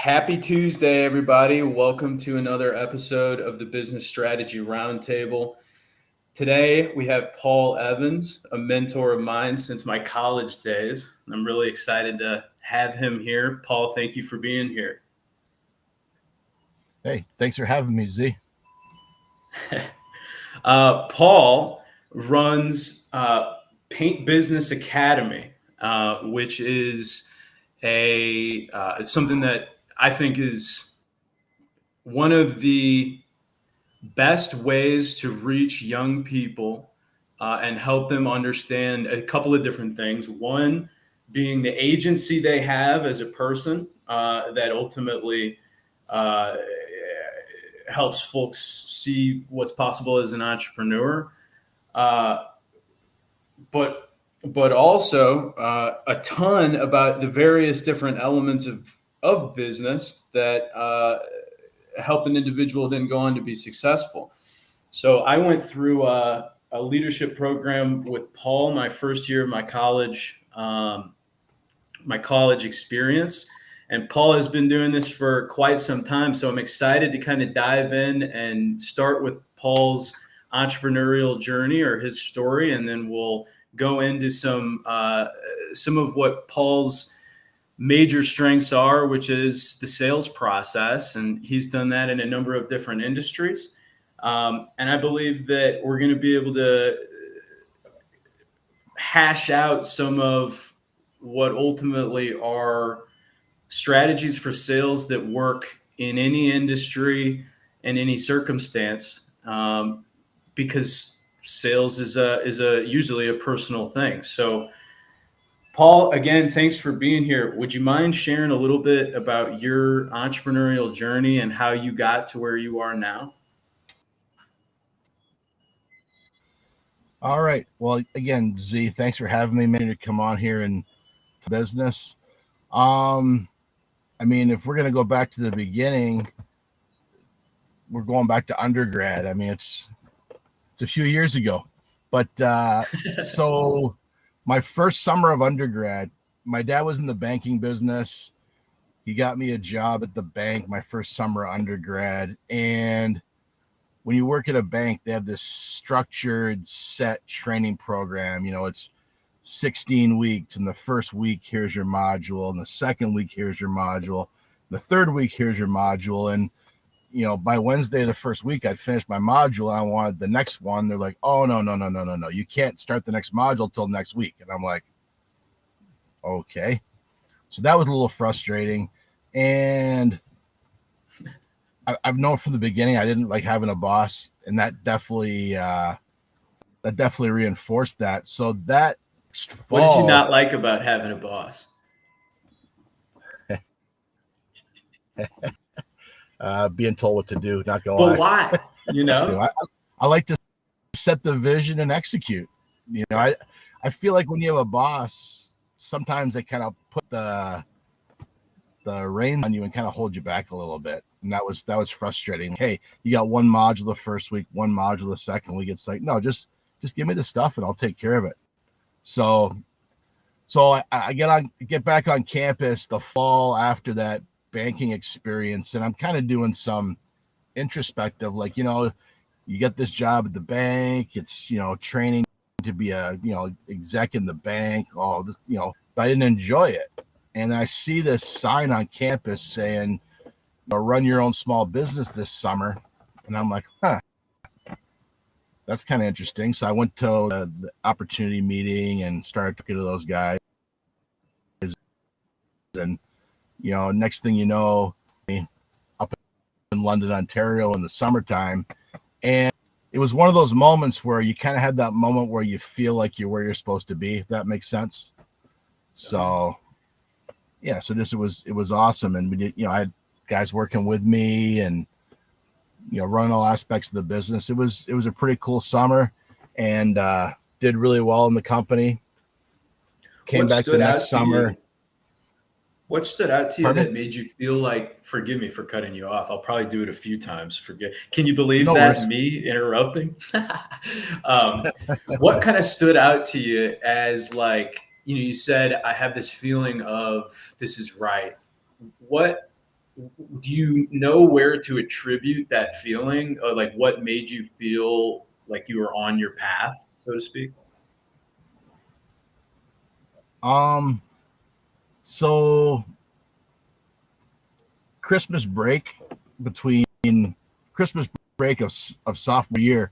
Happy Tuesday, everybody. Welcome to another episode of the Business Strategy Roundtable. Today, we have Paul Evans, a mentor of mine since my college days. I'm really excited to have him here. Paul, thank you for being here. Hey, thanks for having me, Z. Paul runs Paint Business Academy, which is something that I think is one of the best ways to reach young people and help them understand a couple of different things. One being the agency they have as a person that ultimately helps folks see what's possible as an entrepreneur, but also a ton about the various different elements of business that help an individual then go on to be successful. So I went through a leadership program with Paul my first year of my college experience. And Paul has been doing this for quite some time. So I'm excited to kind of dive in and start with Paul's entrepreneurial journey or his story. And then we'll go into some of what Paul's major strengths are, which is the sales process. And he's done that in a number of different industries. And I believe that we're going to be able to hash out some of what ultimately are strategies for sales that work in any industry and any circumstance, because sales is usually a personal thing. So, Paul, again, thanks for being here. Would you mind sharing a little bit about your entrepreneurial journey and how you got to where you are now? All right. Well, again, Z, thanks for having me, man, to come on here and to business. If we're going to go back to the beginning, we're going back to undergrad. It's a few years ago, but so my first summer of undergrad, my dad was in the banking business. He got me a job at the bank my first summer of undergrad. And when you work at a bank, they have this structured set training program. It's 16 weeks. And the first week, here's your module. And the second week, here's your module. The third week, here's your module. And, by Wednesday of the first week, I'd finished my module. And I wanted the next one. They're like, oh, no. You can't start the next module till next week. And I'm like, okay. So that was a little frustrating. And I've known from the beginning I didn't like having a boss, and that definitely reinforced that. So that fall, what did you not like about having a boss? Being told what to do, not gonna lie. But why? I like to set the vision and execute. I feel like when you have a boss, sometimes they kind of put the reins on you and kind of hold you back a little bit. And that was frustrating. Hey, you got one module the first week, one module the second week. It's like, no, just give me the stuff and I'll take care of it. So I get back on campus the fall after that banking experience, and I'm kind of doing some introspective, like, you get this job at the bank. It's, training to be a, exec in the bank, all this, but I didn't enjoy it. And I see this sign on campus saying, run your own small business this summer. And I'm like, that's kind of interesting. So I went to the opportunity meeting and started talking to those guys. And, next thing you know, up in London, Ontario in the summertime. And it was one of those moments where you kind of had that moment where you feel like you're where you're supposed to be, if that makes sense. So, yeah, so it was awesome. And we did, I had guys working with me and, running all aspects of the business. It was a pretty cool summer, and did really well in the company. Came back the next summer. What stood out to you that made you feel like, forgive me for cutting you off, I'll probably do it a few times. Can you believe that? Me interrupting? What kind of stood out to you as, like, you said, I have this feeling of this is right. What do you know where to attribute that feeling? Or like what made you feel like you were on your path, so to speak? Um, so Christmas break between Christmas break of sophomore year,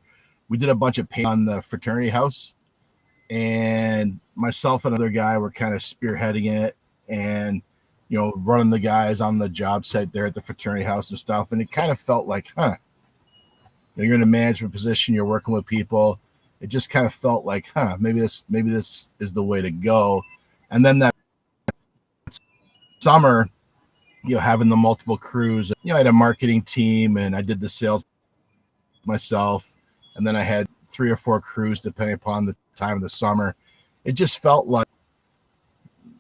we did a bunch of paint on the fraternity house, and myself and another guy were kind of spearheading it and running the guys on the job site there at the fraternity house and stuff. And it kind of felt like, you're in a management position, you're working with people. It just kind of felt like, maybe this is the way to go. And then that summer, having the multiple crews, I had a marketing team and I did the sales myself. And then I had 3 or 4 crews depending upon the time of the summer. It just felt like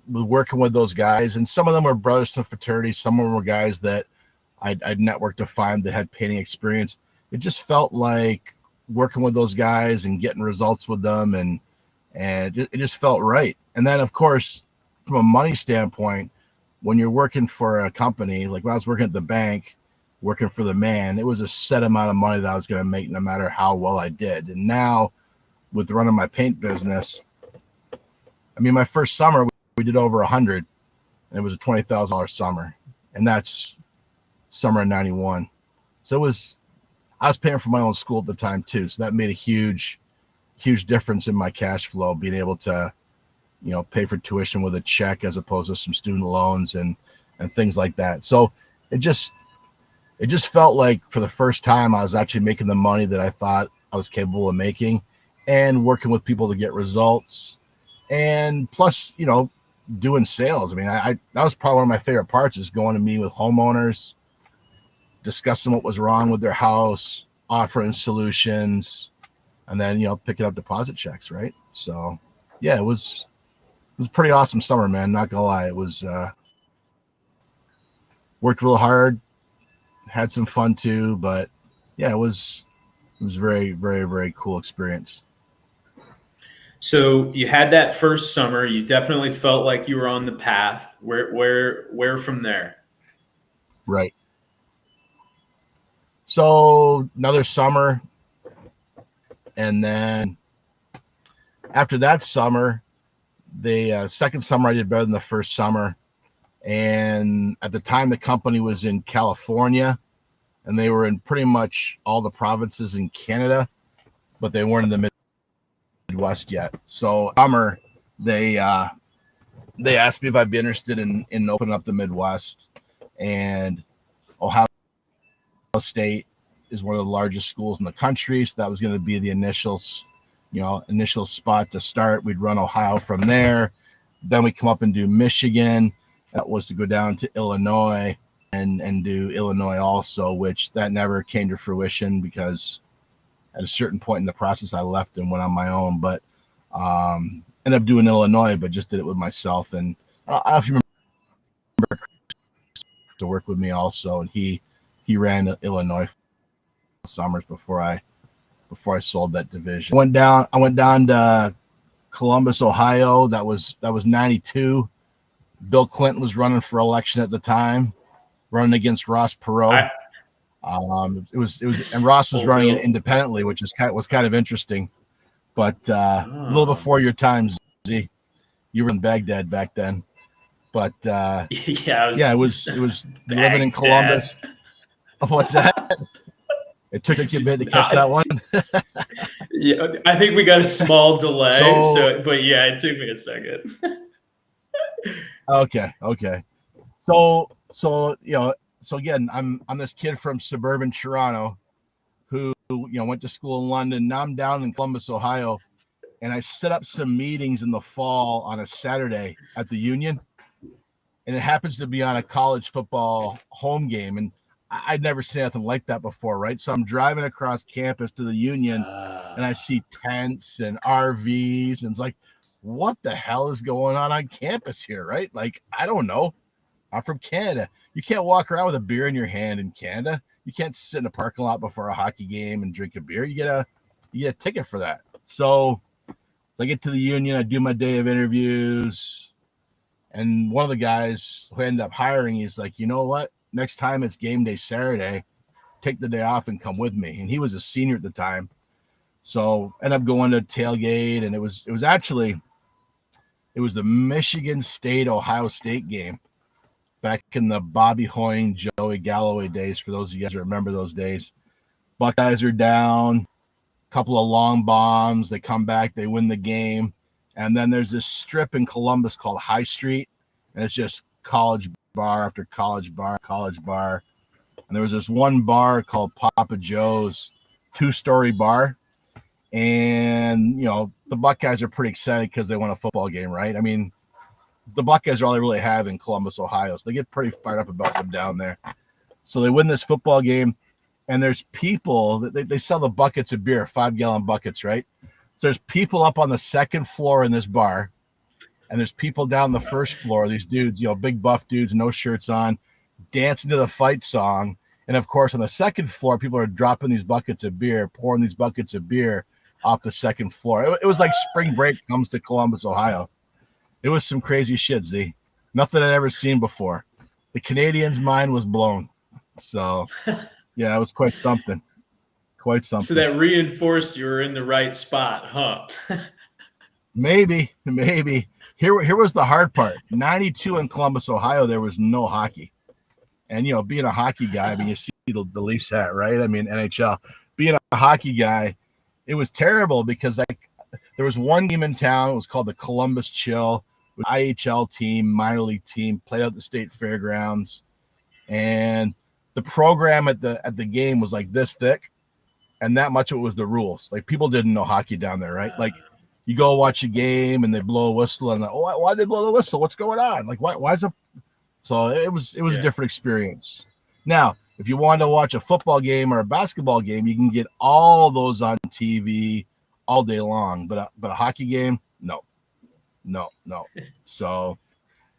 working with those guys, and some of them were brothers from fraternity. Some of them were guys that I'd networked to find that had painting experience. It just felt like working with those guys and getting results with them, and it just felt right. And then, of course, from a money standpoint, when you're working for a company, like when I was working at the bank, working for the man, it was a set amount of money that I was going to make no matter how well I did. And now with running my paint business, I mean, my first summer, we did over 100, and it was a $20,000 summer, and that's summer of 91. So I was paying for my own school at the time too. So that made a huge difference in my cash flow, being able to, pay for tuition with a check as opposed to some student loans and things like that. So it just felt like for the first time I was actually making the money that I thought I was capable of making, and working with people to get results. And plus, doing sales. I mean, I that was probably one of my favorite parts, is going to meet with homeowners, discussing what was wrong with their house, offering solutions, and then, picking up deposit checks, right? So yeah, it was a pretty awesome summer, man. Not gonna lie. It was worked real hard, had some fun too, but yeah, it was very, very, very cool experience. So you had that first summer. You definitely felt like you were on the path. Where from there? Right. So another summer, and then after that summer, the second summer I did better than the first summer. And at the time, the company was in California, and they were in pretty much all the provinces in Canada, but they weren't in the Midwest yet. So summer, they asked me if I'd be interested in opening up the Midwest. And Ohio State is one of the largest schools in the country, so that was going to be the initial spot to start. We'd run Ohio from there. Then we come up and do Michigan. That was to go down to Illinois and do Illinois also, which that never came to fruition because at a certain point in the process, I left and went on my own. But ended up doing Illinois, but just did it with myself. And I don't know if you remember, to work with me also, and he ran Illinois summers before I sold that division. I went down to Columbus, Ohio. That was 92. Bill Clinton was running for election at the time, running against Ross Perot. It was, and Ross was running it independently, which was kind of interesting. But a little before your time, Z, you were in Baghdad back then. But it was living in Columbus. What's that? It took you a bit to catch that one. Yeah, I think we got a small delay. But yeah, it took me a second. Okay. So again, I'm this kid from suburban Toronto who went to school in London. Now I'm down in Columbus, Ohio, and I set up some meetings in the fall on a Saturday at the Union, and it happens to be on a college football home game, and I'd never seen anything like that before, right? So I'm driving across campus to the Union, and I see tents and RVs, and it's like, what the hell is going on campus here, right? Like, I don't know. I'm from Canada. You can't walk around with a beer in your hand in Canada. You can't sit in a parking lot before a hockey game and drink a beer. You get a ticket for that. So I get to the Union. I do my day of interviews, and one of the guys who ended up hiring, he's like, you know what? next time it's game day Saturday, take the day off and come with me. And he was a senior at the time. So ended up going to tailgate, and it was the Michigan State Ohio State game back in the Bobby Hoying, Joey Galloway days. For those of you guys who remember those days, Buckeyes are down, a couple of long bombs. They come back, they win the game, and then there's this strip in Columbus called High Street, and it's just college bar after college bar, and there was this one bar called Papa Joe's, 2-story bar. And, the Buckeyes are pretty excited because they won a football game, right? I mean, the Buckeyes are all they really have in Columbus, Ohio. So they get pretty fired up about them down there. So they win this football game, and there's people that they sell the buckets of beer, 5-gallon buckets, right? So there's people up on the second floor in this bar, and there's people down the first floor, these dudes, big buff dudes, no shirts on, dancing to the fight song. And of course, on the second floor, people are dropping these buckets of beer, pouring these buckets of beer off the second floor. It was like spring break comes to Columbus, Ohio. It was some crazy shit, Z. Nothing I'd ever seen before. The Canadians' mind was blown. So, yeah, it was quite something. Quite something. So that reinforced you were in the right spot, huh? Maybe. Here was the hard part. 92 in Columbus, Ohio, there was no hockey. And, being a hockey guy, I mean, you see the Leafs hat, right? I mean, NHL. Being a hockey guy, it was terrible because there was one game in town. It was called the Columbus Chill. It was an IHL team, minor league team, played out the state fairgrounds. And the program at the game was like this thick, and that much of it was the rules. Like, people didn't know hockey down there, right? Like, you go watch a game and they blow a whistle, and why'd they blow the whistle? What's going on? Like, why is it? So it was a different experience. Now, if you want to watch a football game or a basketball game, you can get all those on TV all day long. But a hockey game, no. So,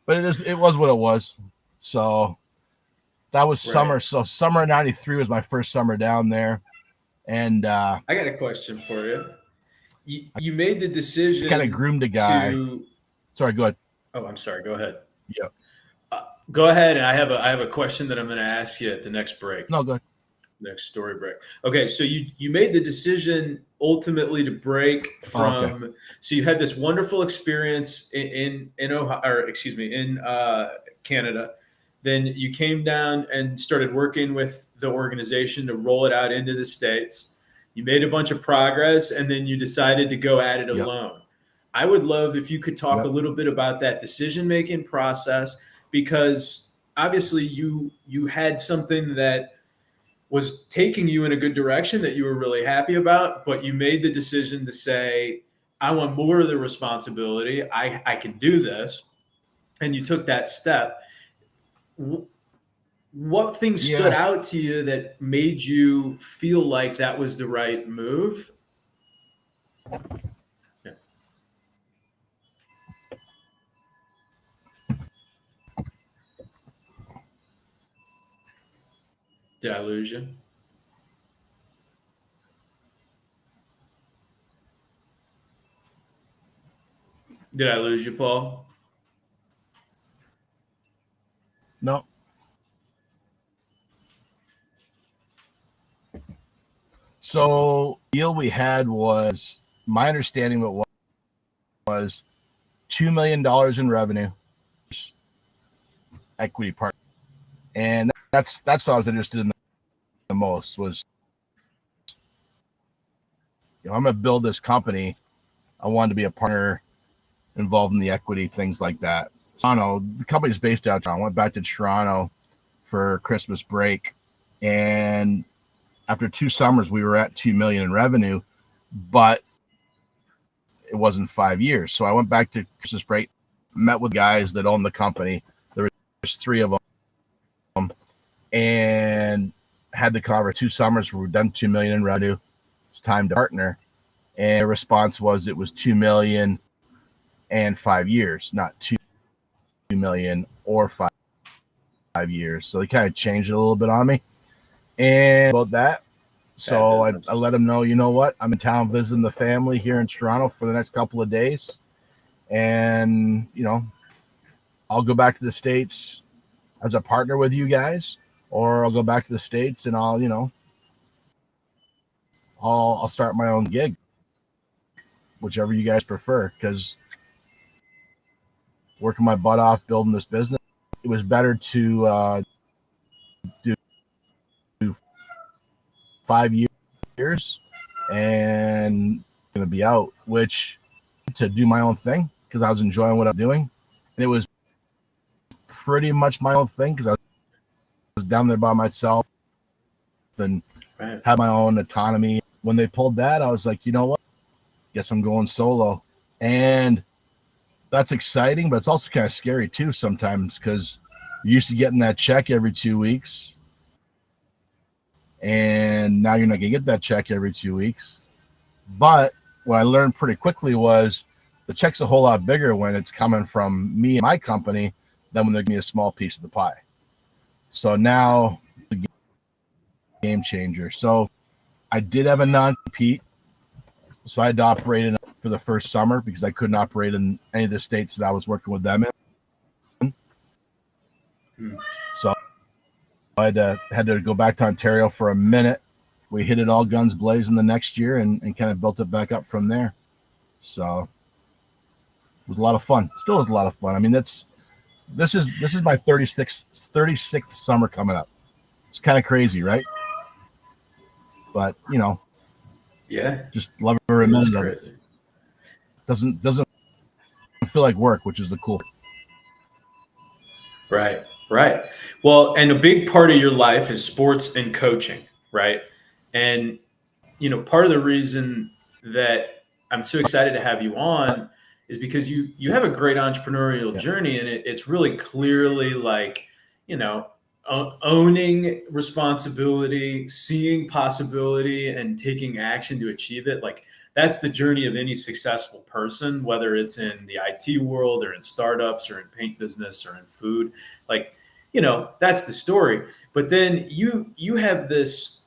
but it was what it was. So that was summer. So summer '93 was my first summer down there. And I got a question for you. You made the decision. Kind of groomed a guy. Sorry, go ahead. Oh, I'm sorry. Go ahead. Yeah. Go ahead, and I have a question that I'm going to ask you at the next break. No, go ahead. Next story break. Okay, so you made the decision ultimately to break from. Okay. So you had this wonderful experience in Ohio, or excuse me, in Canada. Then you came down and started working with the organization to roll it out into the States. You made a bunch of progress, and then you decided to go at it alone. I would love if you could talk a little bit about that decision-making process, because obviously you had something that was taking you in a good direction that you were really happy about, but you made the decision to say, I want more of the responsibility. I can do this. And you took that step. What things stood out to you that made you feel like that was the right move? Yeah. Did I lose you? Did I lose you, Paul? No. So the deal we had was, my understanding of it was $2 million in revenue, equity part, and that's what I was interested in the most. Was, I'm going to build this company. I wanted to be a partner involved in the equity, things like that. Toronto, the company's based out of Toronto. I went back to Toronto for Christmas break, and after 2 summers, we were at $2 million in revenue, but it wasn't 5 years. So I went back to Christmas break, met with guys that own the company. There was 3 of them, and had the conversation. 2 summers, we've done $2 million in revenue. It's time to partner. And the response was it was $2 million and 5 years, not $2 million or 5 years. So they kind of changed it a little bit on me. And about that, so I let them know, you know what, I'm in town visiting the family here in Toronto for the next couple of days, and I'll go back to the States as a partner with you guys, or I'll go back to the States and I'll start my own gig, whichever you guys prefer, because working my butt off building this business, it was better to do 5 years and going to be out, which to do my own thing because I was enjoying what I'm doing. And it was pretty much my own thing because I was down there by myself and had my own autonomy. When they pulled that, I was like, you know what? Guess I'm going solo. And that's exciting, but it's also kind of scary too sometimes because you're used to getting that check every 2 weeks. And now you're not going to get that check every 2 weeks. But what I learned pretty quickly was the check's a whole lot bigger when it's coming from me and my company than when they're giving me a small piece of the pie. So now the game changer. So I did have a non-compete. So I had to operate in for the first summer because I couldn't operate in any of the states that I was working with them in. So I had to go back to Ontario for a minute. We hit it all guns blazing the next year and kind of built it back up from there. So it was a lot of fun. Still is a lot of fun. I mean, this is my 36th summer coming up. It's kind of crazy, right? But yeah, just love every minute of it. Doesn't feel like work, which is the cool. Right. Well, and a big part of your life is sports and coaching, right? And part of the reason that I'm so excited to have you on is because you have a great entrepreneurial journey, and it's really clearly like owning responsibility, seeing possibility, and taking action to achieve it. Like that's the journey of any successful person, whether it's in the IT world or in startups or in paint business or in food. Like that's the story. But then you have this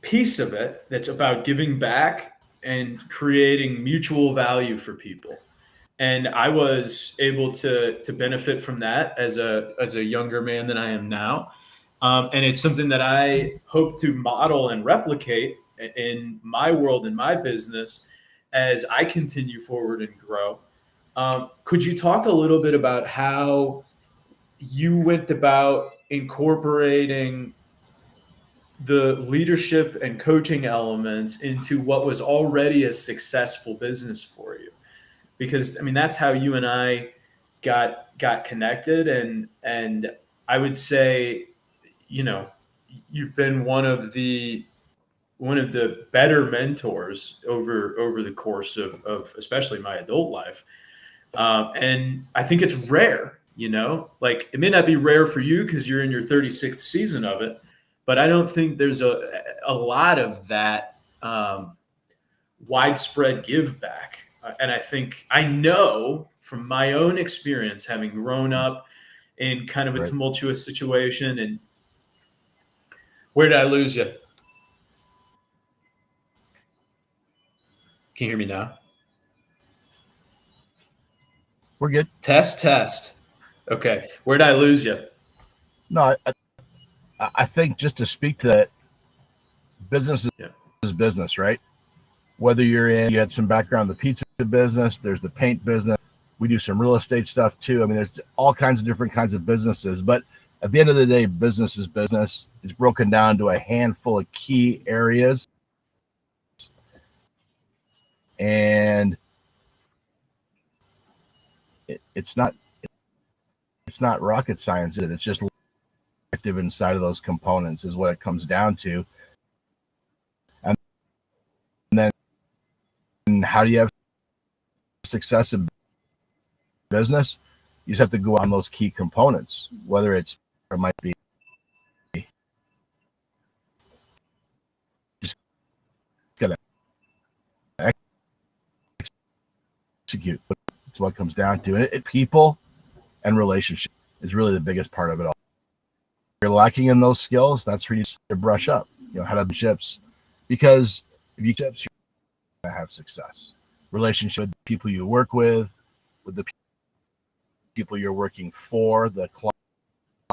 piece of it that's about giving back and creating mutual value for people. And I was able to benefit from that as a younger man than I am now. And it's something that I hope to model and replicate in my world, in my business, as I continue forward and grow. Could you talk a little bit about how you went about incorporating the leadership and coaching elements into what was already a successful business for you? Because I mean, that's how you and I got connected, and I would say, you've been one of the better mentors over the course of especially my adult life. And I think it's rare, like it may not be rare for you because you're in your 36th season of it, but I don't think there's a lot of that widespread give back. And I know from my own experience, having grown up in kind of a tumultuous situation. And where did I lose you? Can you hear me now? We're good. Test. Okay. Where did I lose you? No, I think just to speak to that, business is business, right? Whether you had some background in the pizza business, there's the paint business. We do some real estate stuff too. I mean, there's all kinds of different kinds of businesses, but at the end of the day, business is business. It's broken down to a handful of key areas. And it's not rocket science. It's just active inside of those components is what it comes down to. And then how do you have success in business? You just have to go on those key components, whether it might be just gotta execute. It's what it comes down to. It people and relationship is really the biggest part of it all. If you're lacking in those skills, that's where you need to brush up. How to chips, because if you chips, you're gonna have success. Relationship with the people you work with the people you're working for, the client,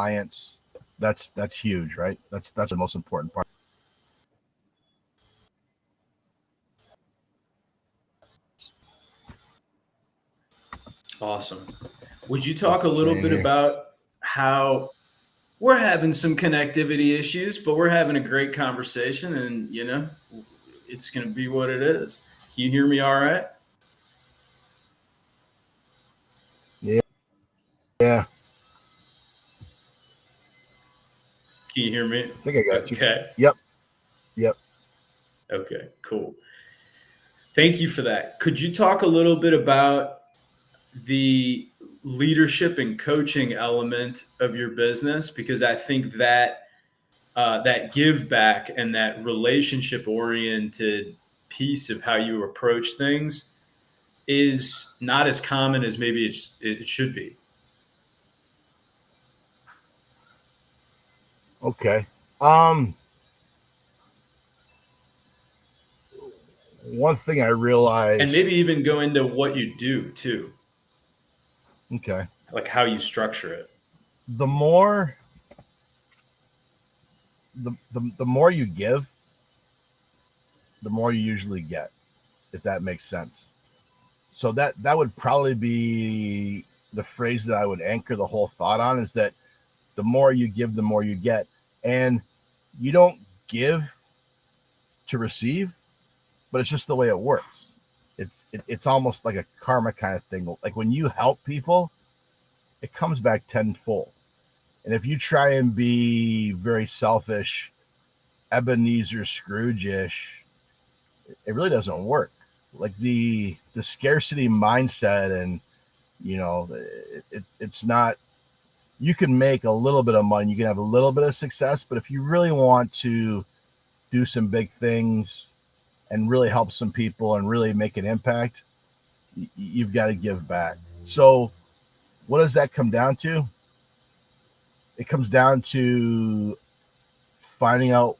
clients. That's huge, right? That's the most important part. Awesome. Would you talk a little bit about how we're having some connectivity issues, but we're having a great conversation, and it's going to be what it is. Can you hear me all right? Yeah. Can you hear me? I think I got you. Okay. Yep. Okay, cool. Thank you for that. Could you talk a little bit about the leadership and coaching element of your business? Because I think that that give back and that relationship oriented piece of how you approach things is not as common as maybe it should be. Okay. One thing I realized, and maybe even go into what you do too. Okay. Like how you structure it. The more the more you give, the more you usually get, if that makes sense. So that would probably be the phrase that I would anchor the whole thought on, is that the more you give, the more you get. And you don't give to receive, but it's just the way it works. It's almost like a karma kind of thing. Like when you help people, it comes back tenfold. And if you try and be very selfish, Ebenezer Scrooge-ish, it really doesn't work. Like the scarcity mindset, and it's not. You can make a little bit of money, you can have a little bit of success, but if you really want to do some big things and really help some people and really make an impact, you've got to give back. So what does that come down to? It comes down to finding out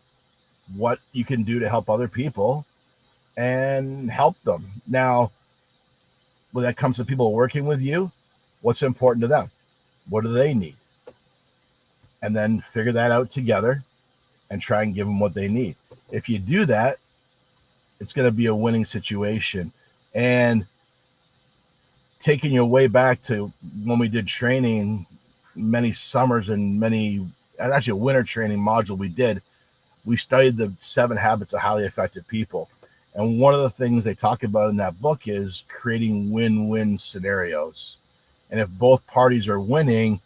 what you can do to help other people and help them. Now, when that comes to people working with you, what's important to them? What do they need? And then figure that out together and try and give them what they need. If you do that, it's going to be a winning situation. And taking you way back to when we did training many summers and actually a winter training module we studied the 7 habits of highly effective people. And one of the things they talk about in that book is creating win-win scenarios. And if both parties are winning,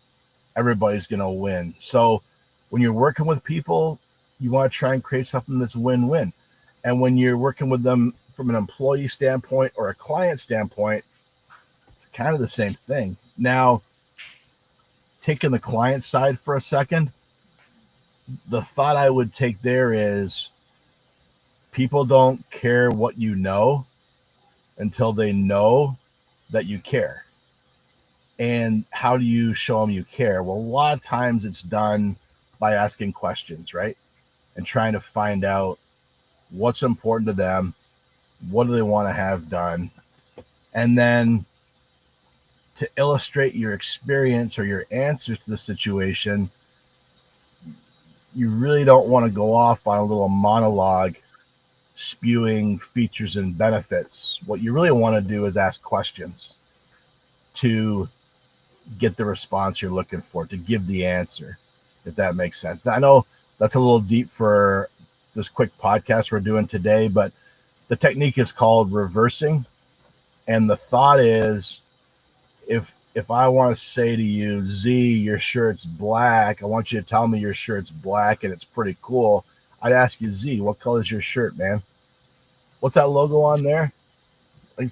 everybody's going to win. So when you're working with people, you want to try and create something that's win-win. And when you're working with them from an employee standpoint or a client standpoint, it's kind of the same thing. Now, taking the client side for a second, the thought I would take there is people don't care what you know until they know that you care. And how do you show them you care? Well, a lot of times it's done by asking questions, right? And trying to find out what's important to them, what do they want to have done, and then to illustrate your experience or your answers to the situation, you really don't want to go off on a little monologue spewing features and benefits. What you really want to do is ask questions to get the response you're looking for, to give the answer, if that makes sense. Now, I know that's a little deep for this quick podcast we're doing today, but the technique is called reversing. And the thought is, if I want to say to you, Z, your shirt's black, I want you to tell me your shirt's black and it's pretty cool. I'd ask you, Z, what color is your shirt, man? What's that logo on there? Like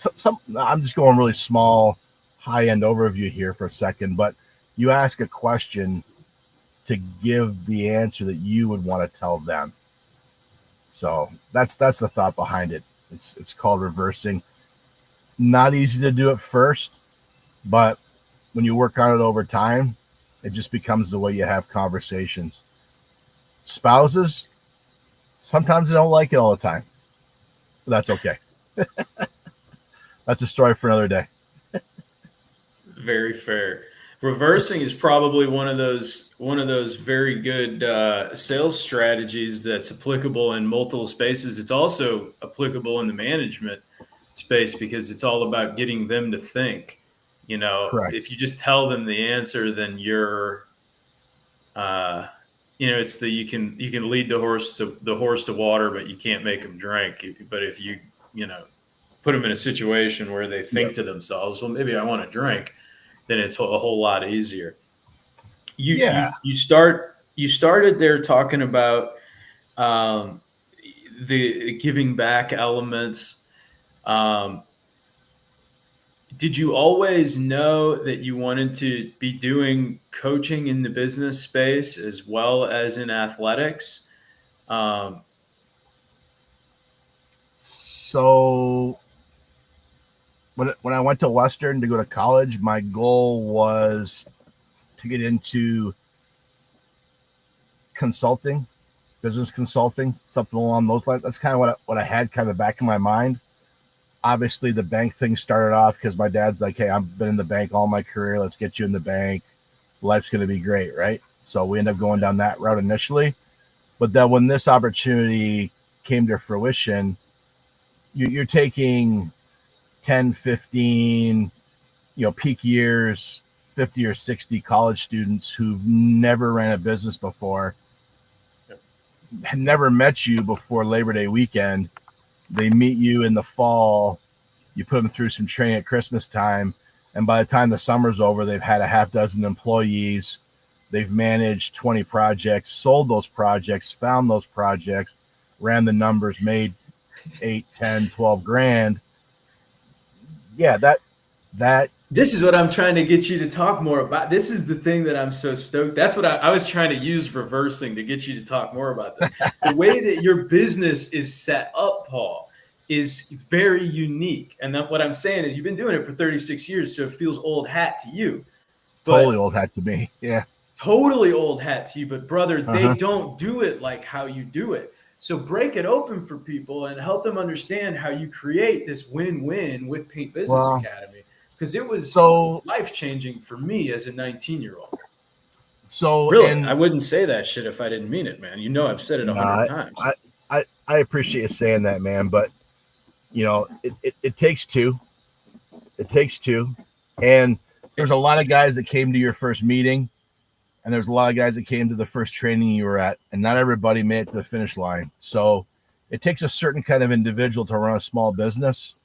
I'm just going really small, high-end overview here for a second, but you ask a question to give the answer that you would want to tell them. So that's the thought behind it. It's called reversing. Not easy to do at first, but when you work on it over time, it just becomes the way you have conversations. Spouses, sometimes they don't like it all the time, but that's okay. That's a story for another day. Very fair. Reversing is probably one of those very good sales strategies that's applicable in multiple spaces. It's also applicable in the management space because it's all about getting them to think. Correct. If you just tell them the answer, then uh, it's you can lead the horse to water, but you can't make them drink. But if you put them in a situation where they think Yep. to themselves, well, maybe I want to drink, then it's a whole lot easier. You Yeah. you you started there talking about um, the giving back elements. Um, did you always know that you wanted to be doing coaching in the business space as well as in athletics? Um, So when I went to Western to go to college, my goal was to get into consulting, business consulting, something along those lines. That's kind of what I had kind of back in my mind. Obviously, the bank thing started off because my dad's like, "Hey, I've been in the bank all my career. Let's get you in the bank. Life's going to be great, right?" So we ended up going down that route initially. But then when this opportunity came to fruition, you're taking 10, 15, peak years, 50 or 60 college students who've never ran a business before, had never met you before Labor Day weekend. They meet you in the fall. You put them through some training at Christmas time. And by the time the summer's over, they've had a half dozen employees. They've managed 20 projects, sold those projects, found those projects, ran the numbers, made 8, 10, 12 grand. Yeah, that This is what I'm trying to get you to talk more about. This is the thing that I'm so stoked. That's what I was trying to use reversing to get you to talk more about this. The way that your business is set up, Paul, is very unique. And what I'm saying is you've been doing it for 36 years, so it feels old hat to you. totally But old hat to me. Yeah. totally old hat to you. But brother, they Uh-huh. don't do it like how you do it. So break it open for people and help them understand how you create this win-win with Paint Business Well, Academy. Because it was so life-changing for me as a 19-year-old. so Really, I and wouldn't say that shit if I didn't mean it, man. I've said it 100 nah, times. I appreciate you saying that, man, but it takes two. It takes two. And there's a lot of guys that came to your first meeting, and there's a lot of guys that came to the first training you were at, and not everybody made it to the finish line. So it takes a certain kind of individual to run a small business.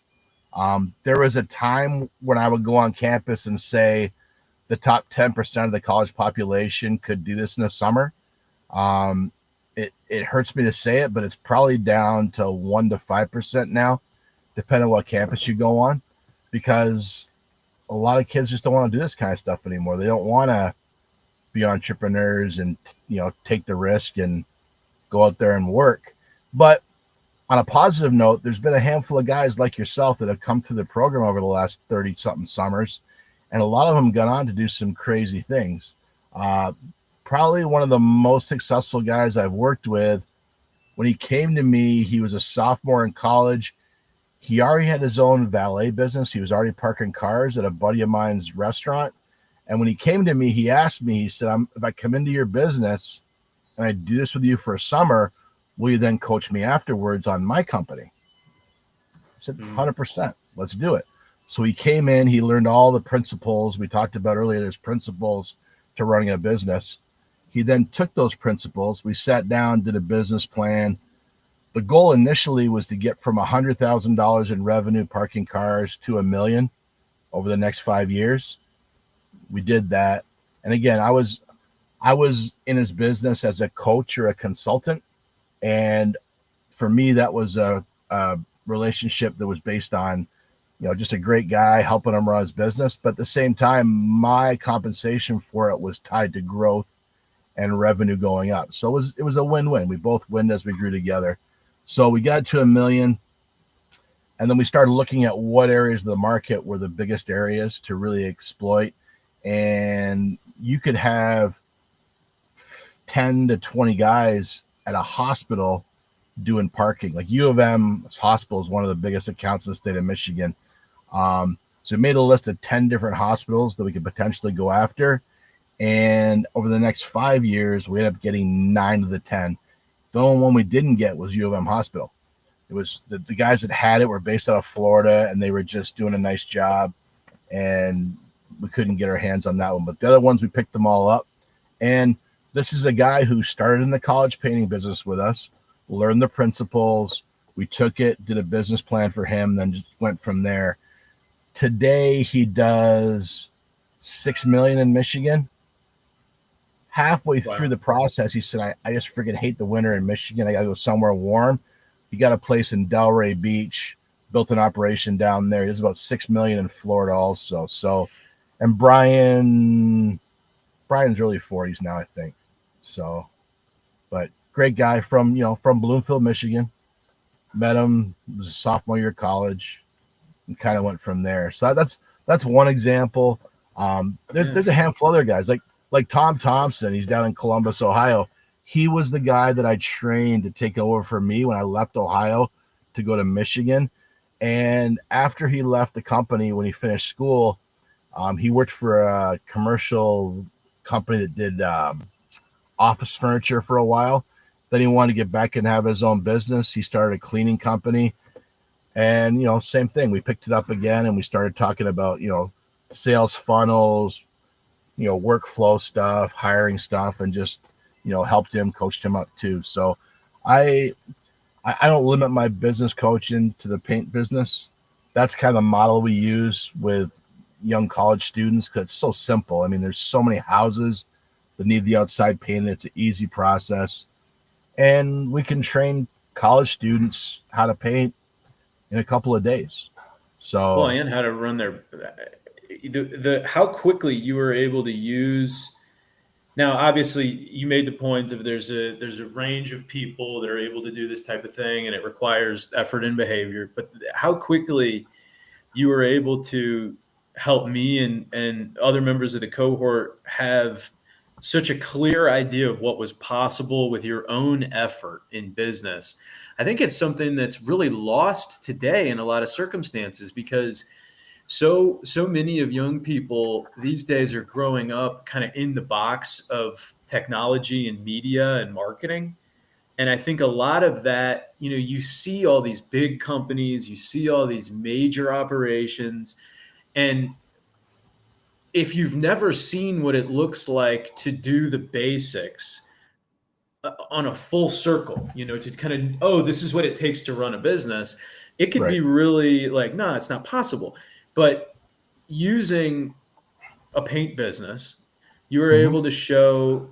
There was a time when I would go on campus and say the top 10% of the college population could do this in the summer. Um, it hurts me to say it, but it's probably down to 1 to 5% now, depending on what campus you go on, because a lot of kids just don't want to do this kind of stuff anymore. They don't want to be entrepreneurs and take the risk and go out there and work. But on a positive note, there's been a handful of guys like yourself that have come through the program over the last 30 something summers, and a lot of them got on to do some crazy things. Probably one of the most successful guys I've worked with. When he came to me, he was a sophomore in college. He already had his own valet business. He was already parking cars at a buddy of mine's restaurant. And when he came to me, he asked me, he said, if I come into your business and I do this with you for a summer, will you then coach me afterwards on my company? I said, 100%, let's do it. So he came in, he learned all the principles we talked about earlier. There's principles to running a business. He then took those principles. We sat down, did a business plan. The goal initially was to get from $100,000 in revenue parking cars to $1 million over the next 5 years. We did that. And again, I was in his business as a coach or a consultant. And for me, that was a relationship that was based on, just a great guy helping him run his business. But at the same time, my compensation for it was tied to growth and revenue going up. So it was a win-win. We both win as we grew together. So we got to $1 million. And then we started looking at what areas of the market were the biggest areas to really exploit. And you could have 10 to 20 guys at a hospital doing parking. Like U of M's hospital is one of the biggest accounts in the state of Michigan. So So we made a list of 10 different hospitals that we could potentially go after. And over the next 5 years, we ended up getting 9 of the 10. The only one we didn't get was U of M Hospital. It was the guys that had it were based out of Florida, and they were just doing a nice job, and we couldn't get our hands on that one. But the other ones, we picked them all up. And this is a guy who started in the college painting business with us, learned the principles. We took it, did a business plan for him, then just went from there. Today, he does $6 million in Michigan. Halfway through the process, he said, I just freaking hate the winter in Michigan. I got to go somewhere warm. He got a place in Delray Beach, built an operation down there. He does about $6 million in Florida also. So, and Brian's early 40s now, I think. So, but great guy from Bloomfield, Michigan. Met him, was a sophomore year of college, and kind of went from there. So that's one example. There's a handful of other guys like Tom Thompson. He's down in Columbus, Ohio. He was the guy that I trained to take over for me when I left Ohio to go to Michigan. And after he left the company, when he finished school, he worked for a commercial company that did office furniture for a while. Then he wanted to get back and have his own business. He started a cleaning company. And, same thing. We picked it up again, and we started talking about, sales funnels, workflow stuff, hiring stuff, and just, helped him, coached him up too. So I don't limit my business coaching to the paint business. That's kind of the model we use with young college students because it's so simple. I mean, there's so many houses that need the outside painted. It's an easy process. And we can train college students how to paint in a couple of days. So, well, and how to run how quickly you were able to use. Now, obviously, you made the point of there's a range of people that are able to do this type of thing, and it requires effort and behavior. But how quickly you were able to help me and other members of the cohort have such a clear idea of what was possible with your own effort in business. I think it's something that's really lost today in a lot of circumstances because so many of young people these days are growing up kind of in the box of technology and media and marketing. And I think a lot of that, you see all these big companies, you see all these major operations, and if you've never seen what it looks like to do the basics on a full circle, to kind of, this is what it takes to run a business, it could be really like, no, it's not possible. But using a paint business, you were able to show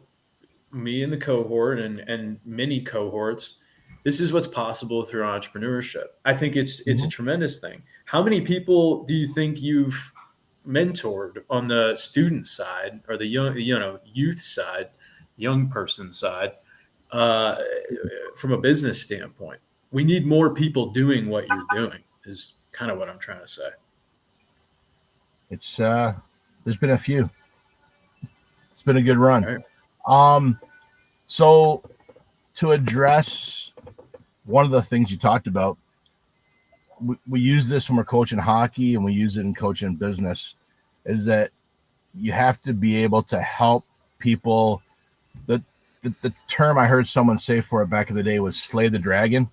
me and the cohort and many cohorts, this is what's possible through entrepreneurship. I think it's a tremendous thing. How many people do you think you've mentored on the student side or the young, youth side, young person side, from a business standpoint? We need more people doing what you're doing is kind of what I'm trying to say. It's there's been a few. It's been a good run. Right. So to address one of the things you talked about, we use this when we're coaching hockey and we use it in coaching business, is that you have to be able to help people. The term I heard someone say for it back in the day was slay the dragon.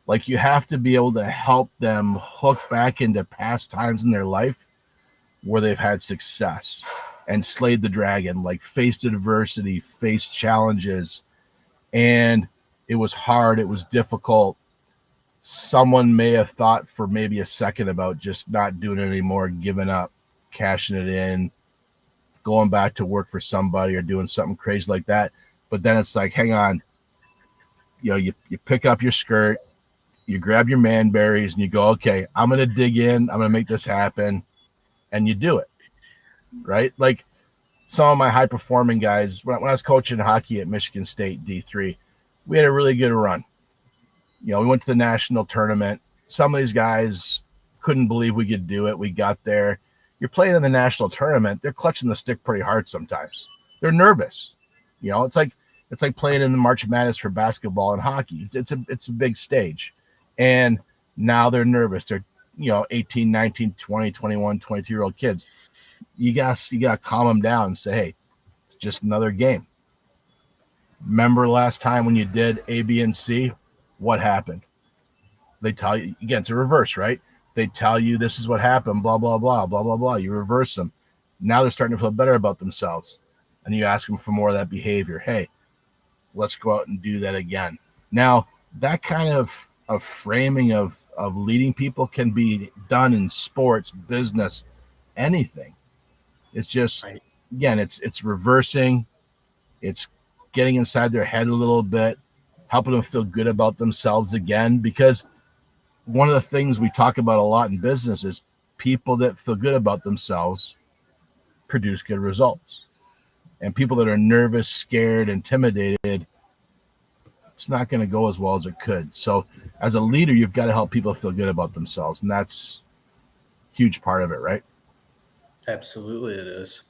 Like you have to be able to help them hook back into past times in their life where they've had success and slayed the dragon, like faced adversity, faced challenges. And it was hard. It was difficult. Someone may have thought for maybe a second about just not doing it anymore, giving up, cashing it in, going back to work for somebody or doing something crazy like that. But then it's like, hang on, you pick up your skirt, you grab your man berries and you go, okay, I'm going to dig in. I'm going to make this happen. And you do it, right? Like some of my high performing guys, when I was coaching hockey at Michigan State D3, we had a really good run. We went to the national tournament. Some of these guys couldn't believe we could do it. We got there. You're playing in the national tournament. They're clutching the stick pretty hard sometimes. They're nervous. It's like playing in the March Madness for basketball and hockey. It's a big stage. And now they're nervous. 18, 19, 20, 21, 22-year-old kids. You got to calm them down and say, hey, it's just another game. Remember last time when you did A, B, and C, what happened? They tell you, again, it's a reverse, right? They tell you this is what happened, blah, blah, blah, blah, blah, blah. You reverse them. Now they're starting to feel better about themselves. And you ask them for more of that behavior. Hey, let's go out and do that again. Now, that kind of framing of leading people can be done in sports, business, anything. It's just, Right. Again, it's reversing. It's getting inside their head a little bit, helping them feel good about themselves again. Because one of the things we talk about a lot in business is people that feel good about themselves produce good results. And people that are nervous, scared, intimidated, it's not going to go as well as it could. So as a leader, you've got to help people feel good about themselves. And that's a huge part of it, right? Absolutely it is.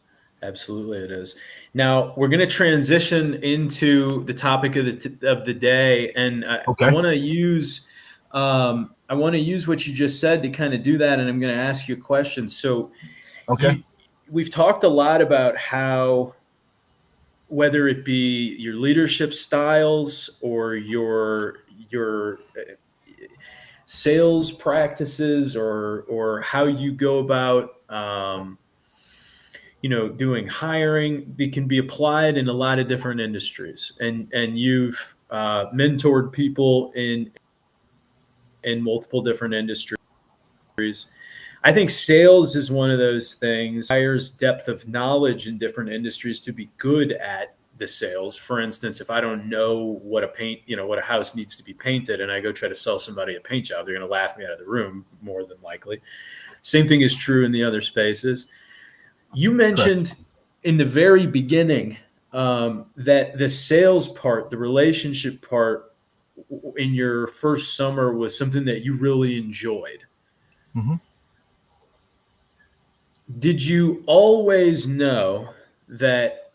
Absolutely it is. Now we're going to transition into the topic of the day, and I Okay. want to use what you just said to kind of do that, and I'm going to ask you a question. So Okay. we've talked a lot about how, whether it be your leadership styles or your sales practices, or how you go about doing hiring, it can be applied in a lot of different industries, and you've mentored people in multiple different industries. I think sales is one of those things, requires depth of knowledge in different industries to be good at the sales. For instance, if I don't know what a house needs to be painted, and I go try to sell somebody a paint job, they're going to laugh me out of the room more than likely. Same thing is true in the other spaces. You mentioned Correct. in the very beginning that the sales part, the relationship part in your first summer was something that you really enjoyed. Mm-hmm. Did you always know that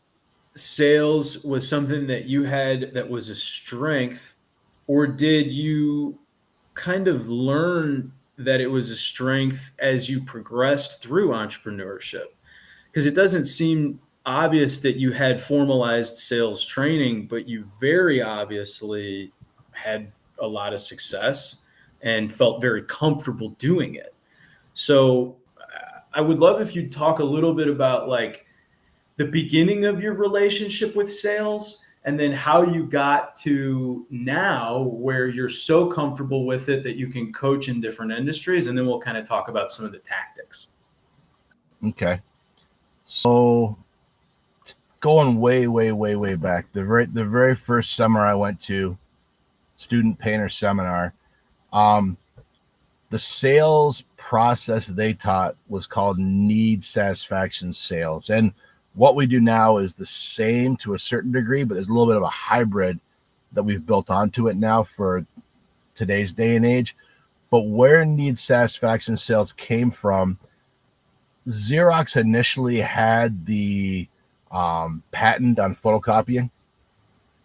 sales was something that you had that was a strength, or did you kind of learn that it was a strength as you progressed through entrepreneurship? Because it doesn't seem obvious that you had formalized sales training, but you very obviously had a lot of success and felt very comfortable doing it. So I would love if you'd talk a little bit about like the beginning of your relationship with sales, and then how you got to now where you're so comfortable with it that you can coach in different industries. And then we'll kind of talk about some of the tactics. Okay. So going way, way, way, way back, the very first summer I went to, student painter seminar, the sales process they taught was called need satisfaction sales. And what we do now is the same to a certain degree, but there's a little bit of a hybrid that we've built onto it now for today's day and age. But where need satisfaction sales came from, Xerox initially had the patent on photocopying,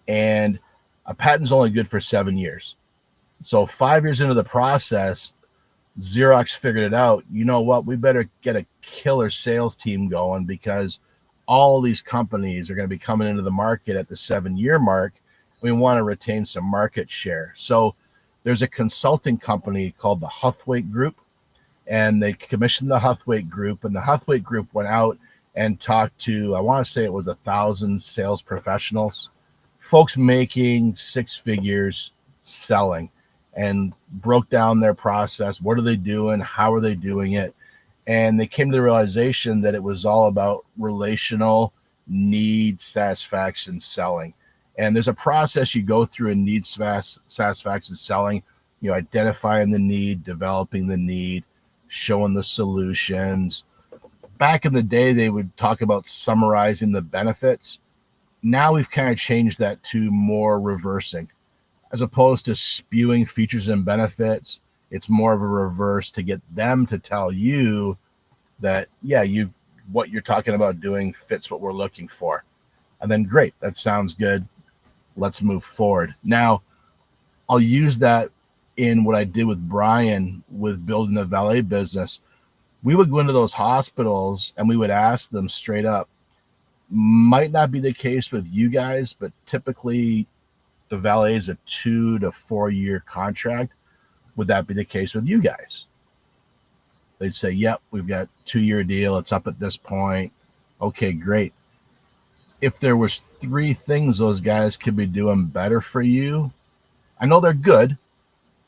and a patent's only good for 7 years. So 5 years into the process, Xerox figured it out. You know what? We better get a killer sales team going, because all these companies are going to be coming into the market at the 7-year mark. We want to retain some market share. So there's a consulting company called the Huthwaite Group, and they commissioned the Huthwaite Group, and the Huthwaite Group went out and talked to, I want to say it was 1,000 sales professionals, folks making 6 figures selling, and broke down their process. What are they doing? How are they doing it? And they came to the realization that it was all about relational need satisfaction selling. And there's a process you go through in need satisfaction selling, identifying the need, developing the need, showing the solutions. Back in the day, they would talk about summarizing the benefits. Now we've kind of changed that to more reversing. As opposed to spewing features and benefits, it's more of a reverse to get them to tell you that, yeah, what you're talking about doing fits what we're looking for. And then, great, that sounds good. Let's move forward. Now, I'll use that in what I did with Brian with building the valet business. We would go into those hospitals and we would ask them straight up, might not be the case with you guys, but typically the valet is a 2 to 4 year contract. Would that be the case with you guys? They'd say, yep, we've got 2-year deal. It's up at this point. Okay, great. If there was 3 things those guys could be doing better for you, I know they're good.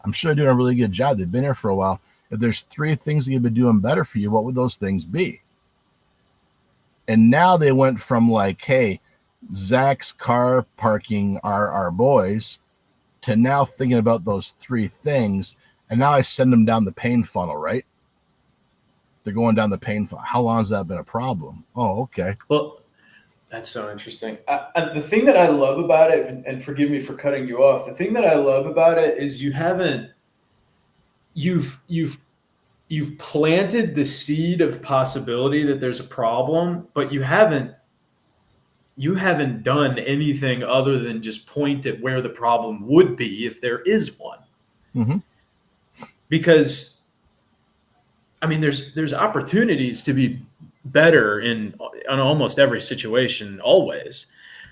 I'm sure they're doing a really good job. They've been here for a while. If there's 3 things that could be doing better for you, what would those things be? And now they went from like, hey, Zach's car parking are our boys, to now thinking about those 3 things. And now I send them down the pain funnel, right? They're going down the pain funnel. How long has that been a problem? Oh, okay. Well, that's so interesting. The thing that I love about it, and forgive me for cutting you off, the thing that I love about it is you've planted the seed of possibility that there's a problem, but you haven't done anything other than just point at where the problem would be if there is one. Mm-hmm. Because, I mean, there's opportunities to be better in almost every situation, always.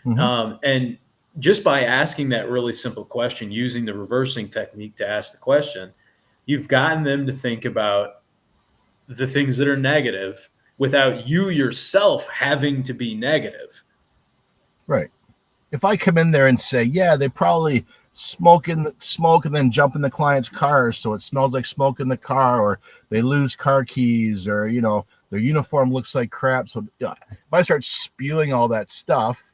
Mm-hmm. And just by asking that really simple question, using the reversing technique to ask the question, you've gotten them to think about the things that are negative without you yourself having to be negative. Right. If I come in there and say, yeah, they probably smoke and then jump in the client's car, so it smells like smoke in the car, or they lose car keys, or, you know, their uniform looks like crap. So if I start spewing all that stuff,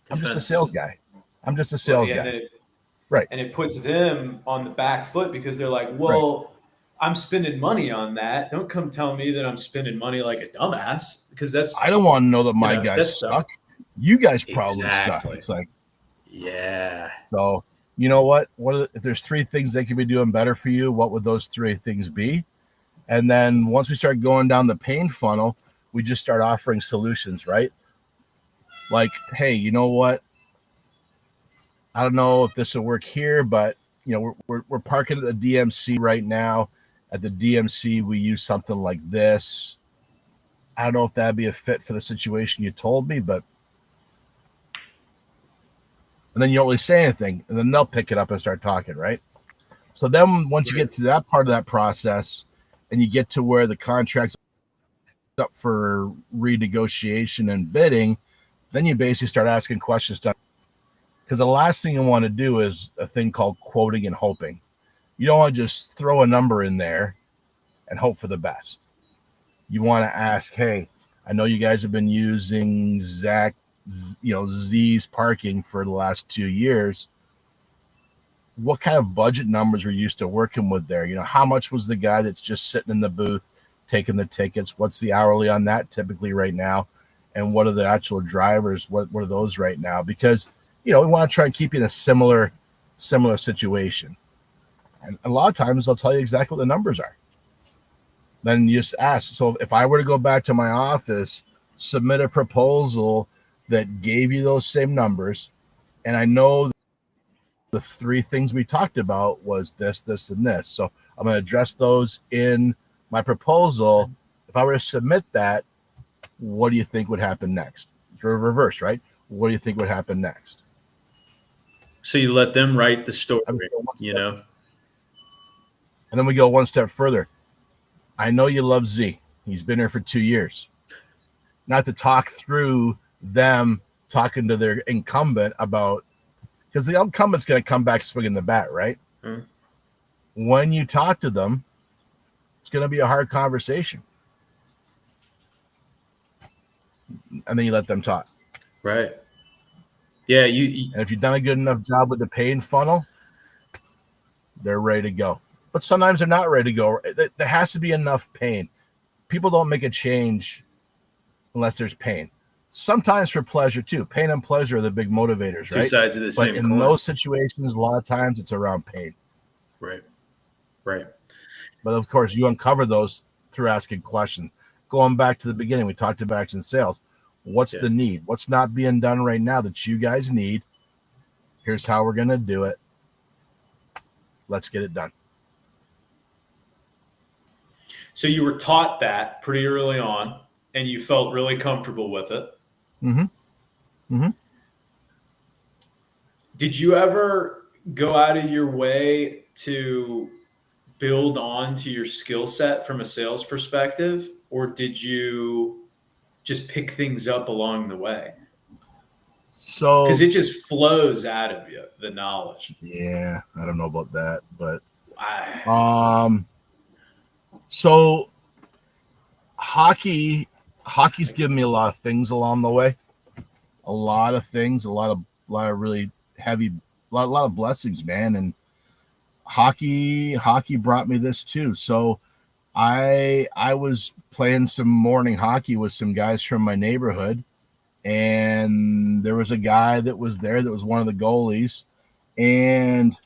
I'm just a sales guy. I'm just a sales guy. Right. And it puts them on the back foot because they're like, well, right, I'm spending money on that. Don't come tell me that I'm spending money like a dumbass, because I don't want to know that my guys suck. You guys probably suck. It's like, yeah. So, you know what? If there's 3 things they could be doing better for you, what would those 3 things be? And then once we start going down the pain funnel, we just start offering solutions, right? Like, hey, you know what? I don't know if this will work here, but you know, we're parking at the DMC right now. At the DMC, we use something like this. I don't know if that'd be a fit for the situation you told me, but. And then you don't really say anything, and then they'll pick it up and start talking, right? So then once you get to that part of that process and you get to where the contract's up for renegotiation and bidding, then you basically start asking questions. Because the last thing you want to do is a thing called quoting and hoping. You don't want to just throw a number in there and hope for the best. You want to ask, hey, I know you guys have been using Zach, Z's parking for the last 2 years. What kind of budget numbers were you used to working with there? You know, how much was the guy that's just sitting in the booth taking the tickets? What's the hourly on that typically right now? And what are the actual drivers? What are those right now? Because, we want to try and keep you in a similar situation. And a lot of times they'll tell you exactly what the numbers are. Then you just ask. So if I were to go back to my office, submit a proposal that gave you those same numbers, and I know the 3 things we talked about was this, and this. So I'm going to address those in my proposal. If I were to submit that, what do you think would happen next? It's reverse, right? What do you think would happen next? So you let them write the story, And then we go one step further. I know you love Z. He's been here for 2 years. Not to talk through them talking to their incumbent about, because the incumbent's going to come back swinging the bat, right? Mm-hmm. When you talk to them, it's going to be a hard conversation. And then you let them talk. Right. Yeah. And if you've done a good enough job with the pain funnel, they're ready to go. But sometimes they're not ready to go. There has to be enough pain. People don't make a change unless there's pain. Sometimes for pleasure too. Pain and pleasure are the big motivators, right? 2 sides of the same coin. But in those situations, a lot of times it's around pain. Right. But of course, you uncover those through asking questions. Going back to the beginning, we talked about action sales. What's the need? What's not being done right now that you guys need? Here's how we're going to do it. let's get it done. So you were taught that pretty early on, and you felt really comfortable with it. Mm-hmm. Mm-hmm. Did you ever go out of your way to build on to your skill set from a sales perspective, or did you just pick things up along the way? So Because it just flows out of you, the knowledge. yeah, I don't know about that, but I, so hockey's given me a lot of things along the way. A lot of things, a lot of really heavy, a lot of blessings, man. And hockey brought me this too. So I was playing some morning hockey with some guys from my neighborhood, and there was a guy that was there that was one of the goalies, and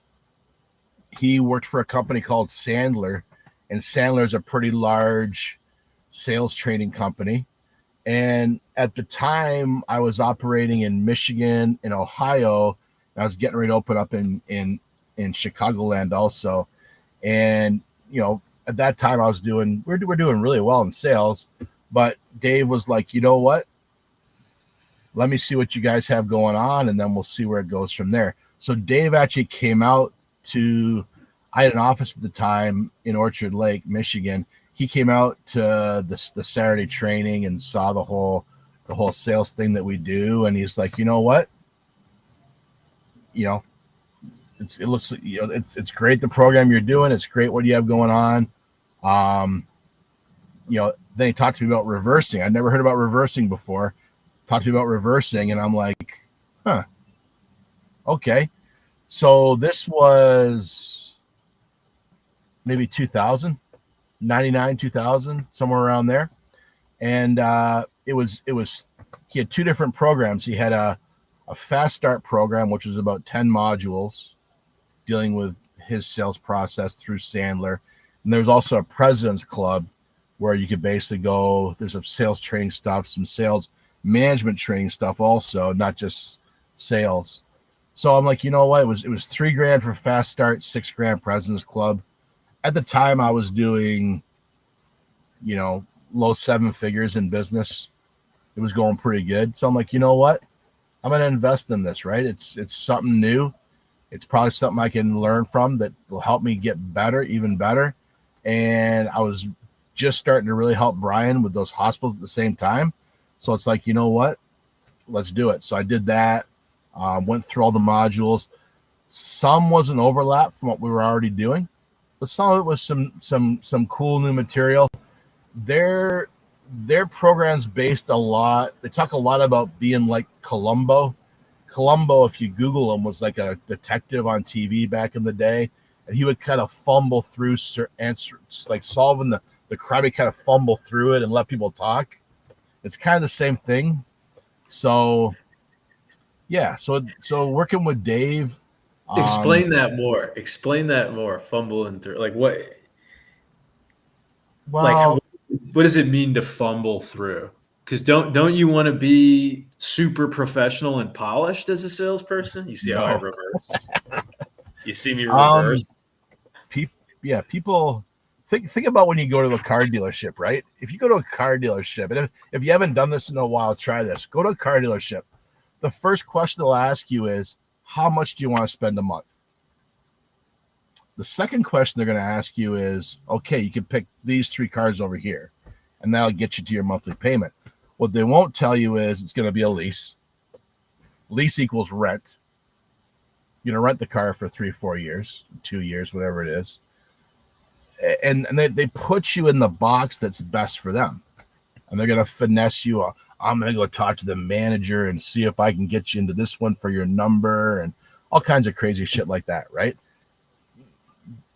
he worked for a company called Sandler, and Sandler is a pretty large sales training company. And at the time, I was operating in Michigan and Ohio. And I was getting ready to open up in Chicagoland also. And at that time, I was we're doing really well in sales. But Dave was like, you know what? Let me see what you guys have going on, and then we'll see where it goes from there. So Dave actually came out to. I had an office at the time in Orchard Lake, Michigan. He came out to the Saturday training and saw the whole sales thing that we do, and he's like, you know what, it looks, it's great, the program you're doing, it's great what you have going on. Then he talked to me about reversing. I'd never heard about reversing before. Talked to me about reversing, and I'm like, huh, okay. So this was maybe 2000. 99, 2000, somewhere around there. And it was he had two different programs. He had a fast start program, which was about 10 modules dealing with his sales process through Sandler. And there's also a president's club where you could basically go, there's some sales training stuff, some sales management training stuff also, not just sales. So I'm like, you know what? It was $3,000 for fast start, $6,000 president's club. At the time, I was doing, low seven figures in business. It was going pretty good. So I'm like, you know what? I'm going to invest in this, right? It's something new. It's probably something I can learn from that will help me get better, even better. And I was just starting to really help Brian with those hospitals at the same time. So it's like, you know what? Let's do it. So I did that, went through all the modules. Some was an overlap from what we were already doing, but some of it was some cool new material. Their program's based a lot. They talk a lot about being like Columbo. Columbo, if you Google him, was like a detective on TV back in the day, and he would kind of fumble through answers, like solving the crime. He kind of fumble through it and let people talk. It's kind of the same thing. So, yeah. So working with Dave. explain that more. Explain that more. Fumbling through, like what? Well, Like, what does it mean to fumble through? Because don't you want to be super professional and polished as a salesperson? You see how I no. reversed? You see me reverse? People think about when you go to a car dealership, right? If you go to a car dealership, and if you haven't done this in a while, try this. Go to a car dealership. The first question they'll ask you is, how much do you want to spend a month? The second question they're going to ask you is, okay, you can pick these three cars over here, and that'll get you to your monthly payment. What they won't tell you is it's going to be a lease. Lease equals rent. You're going to rent the car for 3 or 4 years, 2 years, whatever it is. And they put you in the box that's best for them. And they're going to finesse you. I'm going to go talk to the manager and see if I can get you into this one for your number and all kinds of crazy shit like that, right?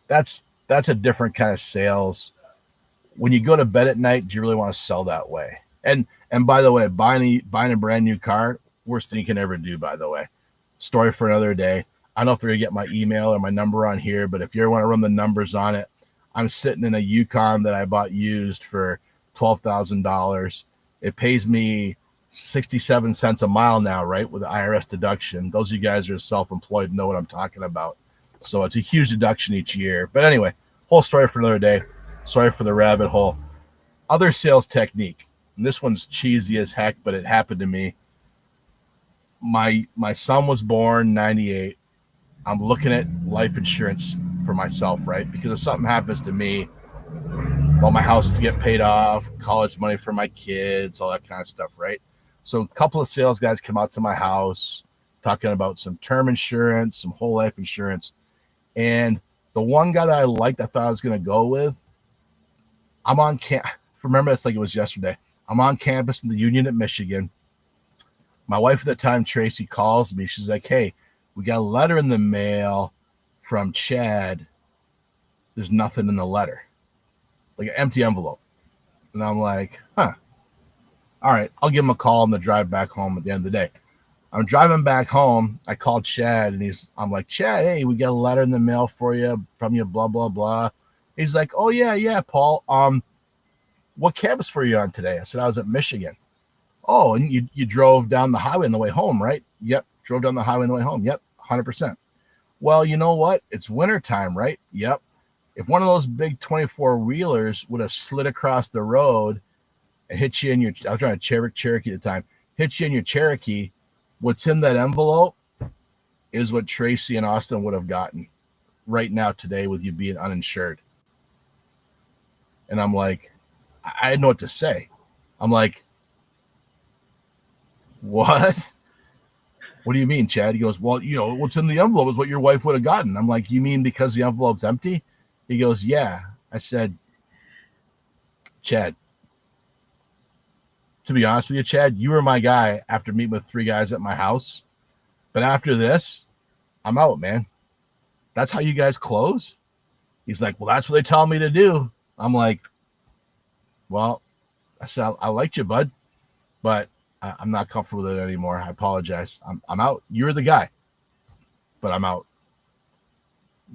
That's a different kind of sales. When you go to bed at night, do you really want to sell that way? And by the way, buying a brand new car, worst thing you can ever do, by the way. Story for another day. I don't know if they're going to get my email or my number on here, but if you ever want to run the numbers on it, I'm sitting in a Yukon that I bought used for $12,000. It pays me 67 cents a mile now, right, with the IRS deduction. Those of you guys who are self-employed know what I'm talking about. So it's a huge deduction each year. But anyway, whole story for another day. Sorry for the rabbit hole. Other sales technique. And this one's cheesy as heck, but it happened to me. My son was born 98. I'm looking at life insurance for myself, right? Because if something happens to me, I want my house to get paid off, college money for my kids, all that kind of stuff, right? So a couple of sales guys come out to my house talking about some term insurance, some whole life insurance. And the one guy that I liked, I thought I was going to go with, I'm on remember, it's like it was yesterday. I'm on campus in the Union at Michigan. My wife at the time, Tracy, calls me. She's like, hey, we got a letter in the mail from Chad. There's nothing in the letter, like an empty envelope. And I'm like, huh. All right, I'll give him a call on the drive back home at the end of the day. I'm driving back home. I called Chad, and I'm like, Chad, hey, we got a letter in the mail from you, blah, blah, blah. He's like, oh, yeah, Paul. What campus were you on today? I said, I was at Michigan. Oh, and you drove down the highway on the way home, right? Yep, drove down the highway on the way home. Yep, 100%. Well, you know what? It's wintertime, right? Yep. If one of those big 24-wheelers would have slid across the road and hit you in your, I was driving a Cherokee at the time, hit you in your Cherokee, what's in that envelope is what Tracy and Austin would have gotten right now today with you being uninsured. And I'm like, I didn't know what to say. I'm like, what? What do you mean, Chad? He goes, well, what's in the envelope is what your wife would have gotten. I'm like, you mean because the envelope's empty? He goes, yeah. I said, Chad, to be honest with you, Chad, you were my guy after meeting with 3 guys at my house. But after this, I'm out, man. That's how you guys close? He's like, well, that's what they tell me to do. I'm like, well, I said, I liked you, bud, but I'm not comfortable with it anymore. I apologize. I'm out. You're the guy, but I'm out.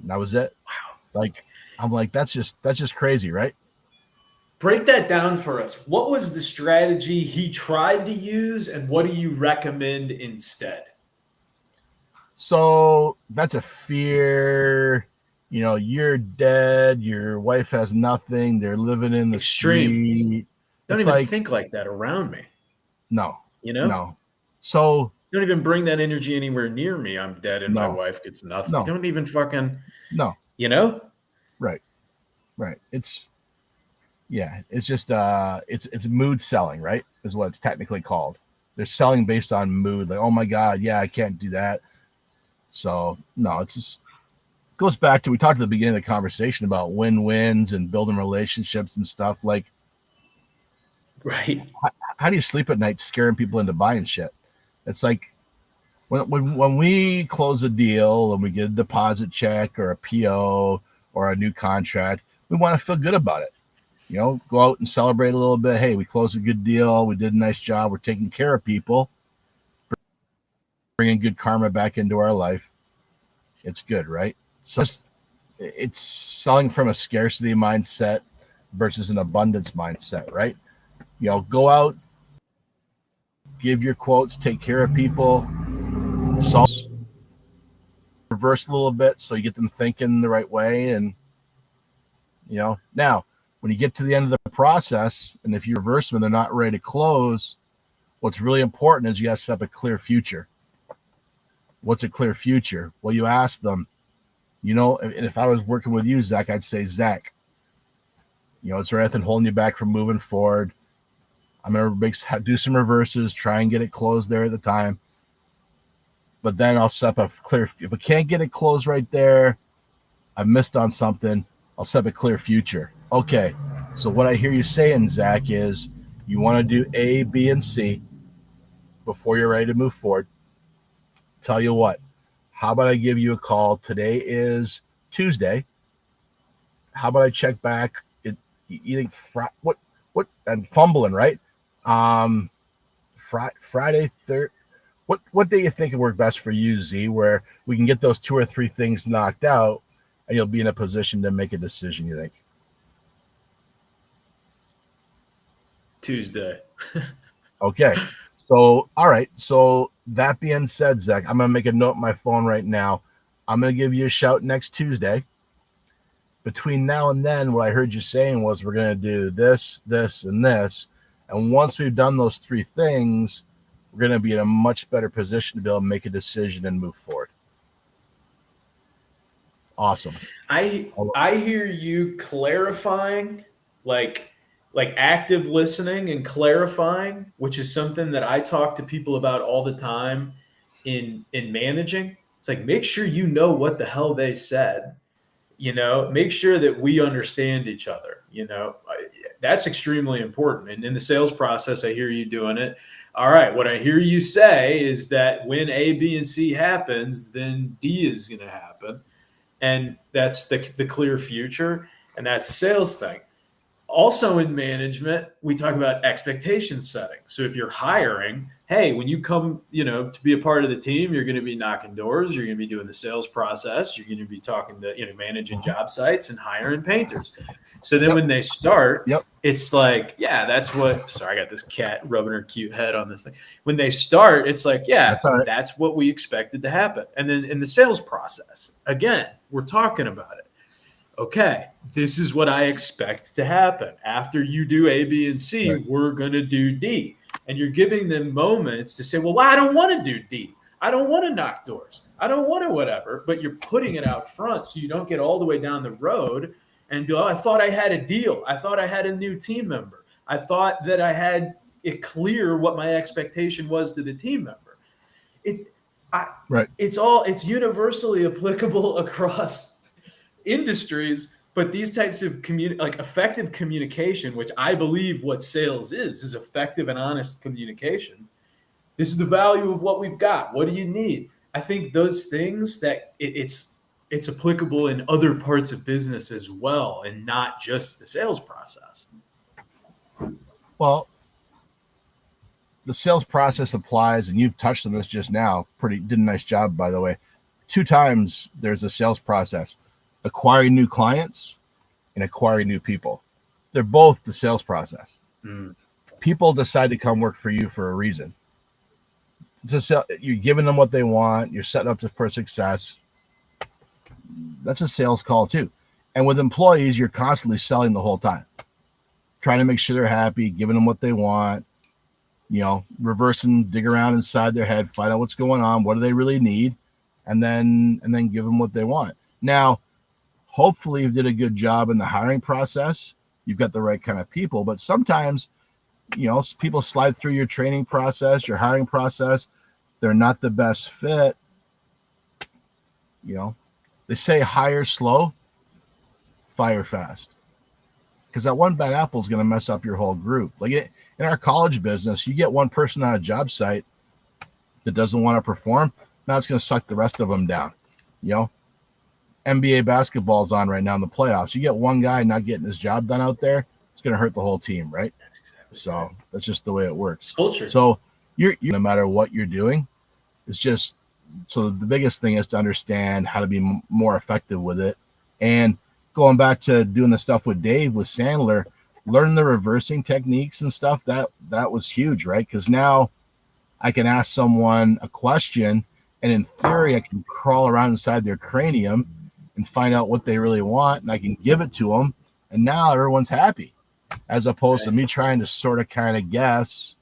And that was it. Wow. Like, I'm like, that's just crazy, right? Break that down for us. What was the strategy he tried to use, and what do you recommend instead? So that's a fear. You're dead. Your wife has nothing. They're living in the street. Don't even think like that around me. No. No. So don't even bring that energy anywhere near me. I'm dead and my wife gets nothing. No. Don't even fucking. No. Right. It's just it's mood selling, right? Is what it's technically called. They're selling based on mood. Like, oh my God, yeah, I can't do that. So no, it's just goes back to, we talked at the beginning of the conversation about win-wins and building relationships and stuff. Like, right. How do you sleep at night scaring people into buying shit? It's like when we close a deal and we get a deposit check or a PO or a new contract, we want to feel good about it. Go out and celebrate a little bit. Hey, we closed a good deal. We did a nice job. We're taking care of people, bringing good karma back into our life. It's good, right? So it's selling from a scarcity mindset versus an abundance mindset, right? Go out, give your quotes, take care of people, reverse a little bit so you get them thinking the right way. And, now when you get to the end of the process, and if you reverse them and they're not ready to close, what's really important is you got to set up a clear future. What's a clear future? Well, you ask them, and if I was working with you, Zach, I'd say, Zach, is there anything holding you back from moving forward? I'm going to do some reverses, try and get it closed there at the time. But then I'll set up a clear, if I can't get it closed right there, I've missed on something, I'll set up a clear future. Okay, so what I hear you saying, Zach, is you want to do A, B, and C before you're ready to move forward. Tell you what, how about I give you a call? Today is Tuesday. How about I check back? You think what? I'm fumbling, right? Friday, third. What day you think would work best for you, Z? Where we can get those 2 or 3 things knocked out, and you'll be in a position to make a decision. You think? Tuesday. Okay. So, all right. So that being said, Zach, I'm going to make a note on my phone right now. I'm going to give you a shout next Tuesday. Between now and then, what I heard you saying was we're going to do this, this, and this. And once we've done those 3 things, we're going to be in a much better position to be able to make a decision and move forward. Awesome. I hear you clarifying, like active listening and clarifying, which is something that I talk to people about all the time in managing. It's like, make sure you know what the hell they said. Make sure that we understand each other. That's extremely important. And in the sales process, I hear you doing it. All right. What I hear you say is that when A, B, and C happens, then D is going to happen. And that's the clear future. And that's a sales thing. Also in management, we talk about expectation setting. So if you're hiring, hey, when you come, to be a part of the team, you're going to be knocking doors, you're going to be doing the sales process, you're going to be talking to, managing job sites and hiring painters. So then when they start, it's like, yeah, that's what, sorry, I got this cat rubbing her cute head on this thing. When they start, it's like, yeah, that's what we expected to happen. And then in the sales process, again, we're talking about it. Okay, this is what I expect to happen. After you do A, B, and C, we're going to do D. And you're giving them moments to say, well, I don't want to do D. I don't want to knock doors. I don't want to whatever. But you're putting it out front so you don't get all the way down the road and go, oh, I thought I had a deal. I thought I had a new team member. I thought that I had it clear what my expectation was to the team member. It's universally applicable across industries, but these types of effective communication, which I believe what sales is effective and honest communication. This is the value of what we've got. What do you need? I think those things that it's applicable in other parts of business as well, and not just the sales process. Well, the sales process applies, and you've touched on this just now. Did a nice job, by the way. 2 times there's a sales process. Acquiring new clients and acquiring new people. They're both the sales process. People decide to come work for you for a reason. You're giving them what they want. You're setting up for success. That's a sales call too. And with employees, you're constantly selling the whole time, trying to make sure they're happy, giving them what they want, dig around inside their head, find out what's going on, what do they really need, and then give them what they want. Now, hopefully you did a good job in the hiring process. You've got the right kind of people, but sometimes, people slide through your training process, your hiring process. They're not the best fit. They say hire slow, fire fast. Because that one bad apple is going to mess up your whole group. Like in our college business, you get one person on a job site that doesn't want to perform. Now it's going to suck the rest of them down. NBA basketball is on right now in the playoffs. You get one guy not getting his job done out there, it's going to hurt the whole team, right? That's exactly so right. That's just the way it works. Culture. So you're no matter what you're doing, it's just so the biggest thing is to understand how to be more effective with it. And going back to doing the stuff with Dave with Sandler, learning the reversing techniques and stuff, that was huge, right? Because now I can ask someone a question, and in theory, I can crawl around inside their cranium and find out what they really want, and I can give it to them, and now everyone's happy, as opposed to me trying to sort of kind of guess,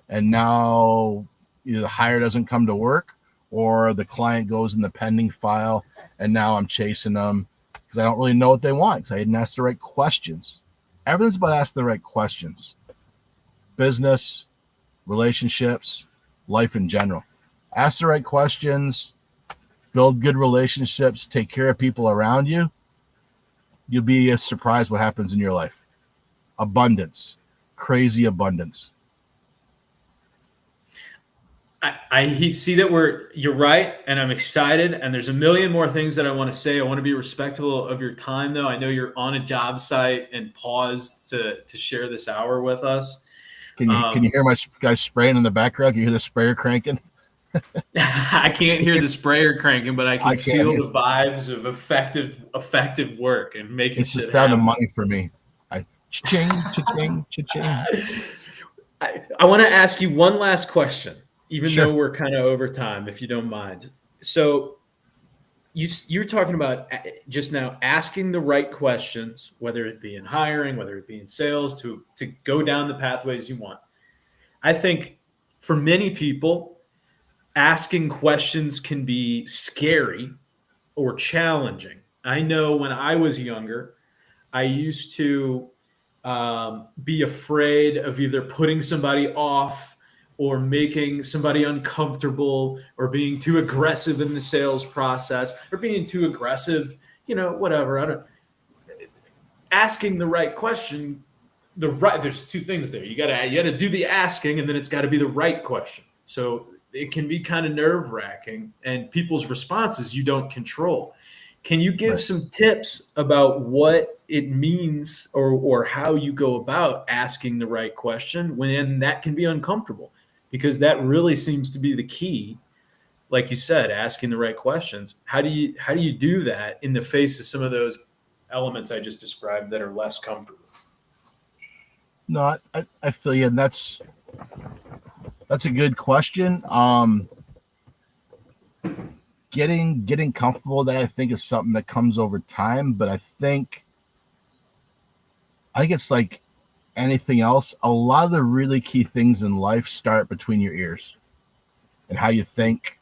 and now either the hire doesn't come to work or the client goes in the pending file, and now I'm chasing them because I don't really know what they want because I didn't ask the right questions. Everything's about asking the right questions. Business, relationships, life in general. Ask the right questions, build good relationships, take care of people around you. You'll be surprised what happens in your life. Abundance, crazy abundance. I see that you're right, and I'm excited, and there's a million more things that I want to say. I want to be respectful of your time, though. I know you're on a job site and paused to share this hour with us. Can you hear my guys spraying in the background? Can you hear the sprayer cranking? I can't hear the sprayer cranking, but I can feel the vibes of effective work and making it's shit happen. It's the sound of money for me. Cha-ching, cha-ching, cha-ching. I want to ask you one last question, even though we're kind of over time, if you don't mind. So you're talking about just now asking the right questions, whether it be in hiring, whether it be in sales, to go down the pathways you want. I think for many people, asking questions can be scary or challenging. I know when I was younger, I used to be afraid of either putting somebody off or making somebody uncomfortable or being too aggressive in the sales process or being too aggressive, whatever. I don't asking the right question. There's two things there. You gotta do the asking, and then it's got to be the right question. So it can be kind of nerve wracking, and people's responses you don't control. Can you give some tips about what it means or how you go about asking the right question when that can be uncomfortable? Because that really seems to be the key. Like you said, asking the right questions. How do you do that in the face of some of those elements I just described that are less comfortable? No, I feel you, and that's a good question. Getting comfortable with that, I think, is something that comes over time. But I think it's like anything else. A lot of the really key things in life start between your ears, and how you think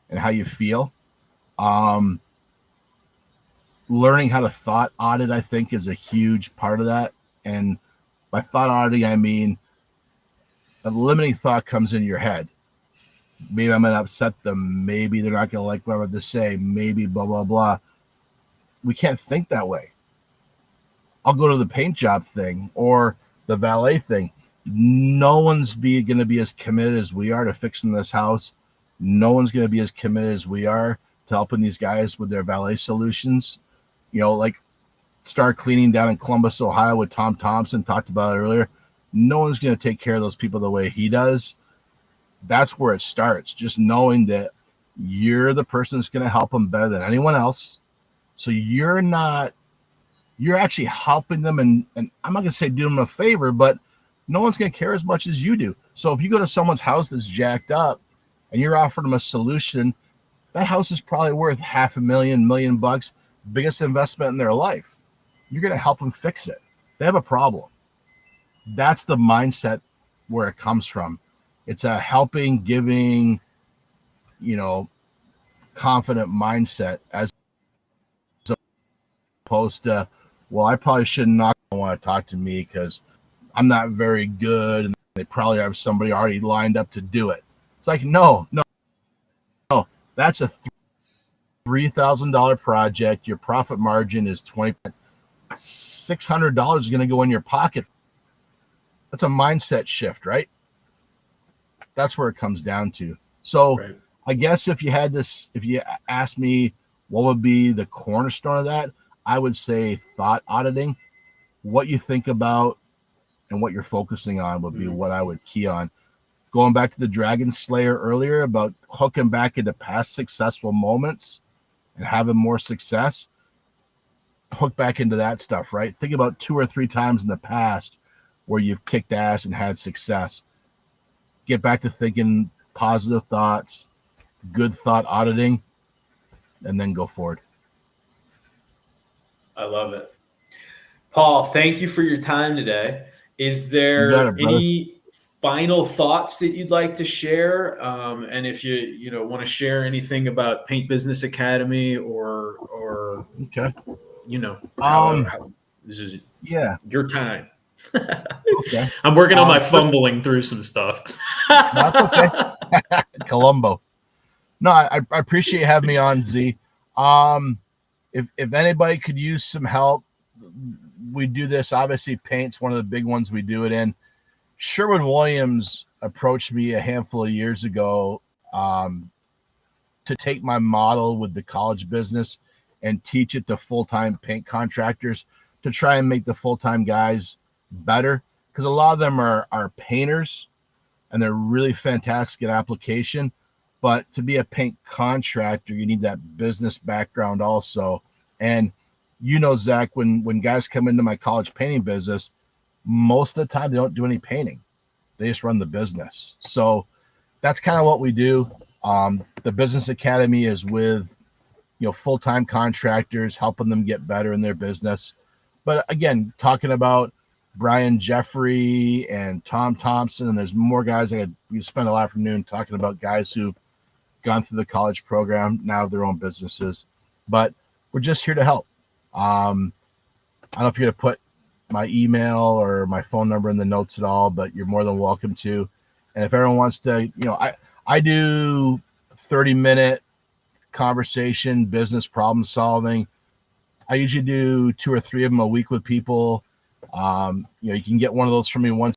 and how you feel. Learning how to thought audit, I think, is a huge part of that. And by thought auditing, I mean a limiting thought comes in your head. Maybe I'm going to upset them. Maybe they're not going to like what I'm going to say. Maybe blah, blah, blah. We can't think that way. I'll go to the paint job thing or the valet thing. No one's going to be as committed as we are to fixing this house. No one's going to be as committed as we are to helping these guys with their valet solutions. Like Star Cleaning down in Columbus, Ohio with Tom Thompson, talked about it earlier. No one's going to take care of those people the way he does. That's where it starts. Just knowing that you're the person that's going to help them better than anyone else. So you're actually helping them. And I'm not going to say do them a favor, but no one's going to care as much as you do. So if you go to someone's house that's jacked up and you're offering them a solution, that house is probably worth $500,000, $1 million, biggest investment in their life. You're going to help them fix it. They have a problem. That's the mindset where it comes from. It's a helping, giving, confident mindset as opposed to, well, I probably should not want to talk to me because I'm not very good and they probably have somebody already lined up to do it. It's like, no. That's a $3,000 project. Your profit margin is 20%. $600 is going to go in your pocket. That's a mindset shift, right? That's where it comes down to. So right. I guess if you asked me what would be the cornerstone of that, I would say thought auditing. What you think about and what you're focusing on would be what I would key on. Going back to the Dragon Slayer earlier about hooking back into past successful moments and having more success, hook back into that stuff, right? Think about 2 or 3 times in the past where you've kicked ass and had success. Get back to thinking positive thoughts, good thought auditing, and then go forward. I love it. Paul, thank you for your time today. Is there any final thoughts that you'd like to share? And if you want to share anything about Paint Business Academy or okay, this is your time. Okay, I'm working on my fumbling through some stuff. That's okay. Columbo. No, I appreciate having me on, Z. If anybody could use some help, we do this. Obviously, paint's one of the big ones we do it in. Sherwin-Williams approached me a handful of years ago to take my model with the college business and teach it to full-time paint contractors to try and make the full-time guys better, because a lot of them are painters and they're really fantastic at application. But to be a paint contractor, you need that business background also. And Zach, when guys come into my college painting business, most of the time they don't do any painting. They just run the business. So that's kind of what we do. The Business Academy is with, full-time contractors, helping them get better in their business. But again, talking about Brian Jeffrey and Tom Thompson, and there's more guys. We spent a afternoon talking about guys who've gone through the college program, now have their own businesses. But we're just here to help. I don't know if you're going to put my email or my phone number in the notes at all, but you're more than welcome to. And if everyone wants to, I do 30-minute conversation, business problem solving. I usually do 2 or 3 of them a week with people. You can get one of those from me once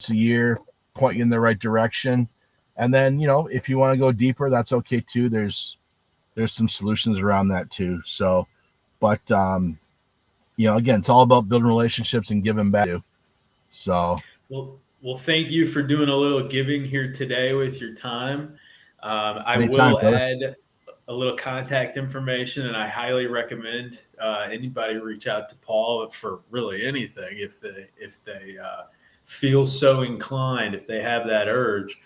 a year, point you in the right direction. And then, if you want to go deeper, that's okay too. There's some solutions around that too. So, but, again, it's all about building relationships and giving back. So, well, thank you for doing a little giving here today with your time. I anytime, will brother. add a little contact information, and I highly recommend anybody reach out to Paul for really anything if they feel so inclined, if they have that urge.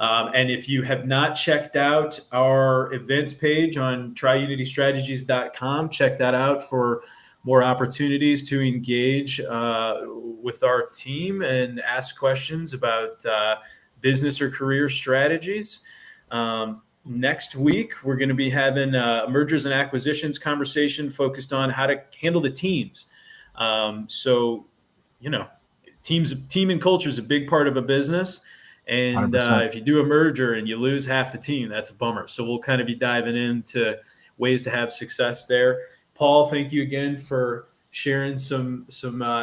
And if you have not checked out our events page on triunitystrategies.com, check that out for more opportunities to engage with our team and ask questions about business or career strategies. Next week, we're going to be having a mergers and acquisitions conversation focused on how to handle the teams. Team and culture is a big part of a business. And if you do a merger and you lose half the team, that's a bummer. So we'll kind of be diving into ways to have success there. Paul, thank you again for sharing some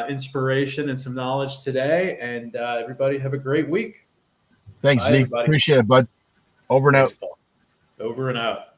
inspiration and some knowledge today. And everybody have a great week. Thanks, Bye, Zeke. everybody. Appreciate it, bud. Over and out. Thanks, Paul. Over and out.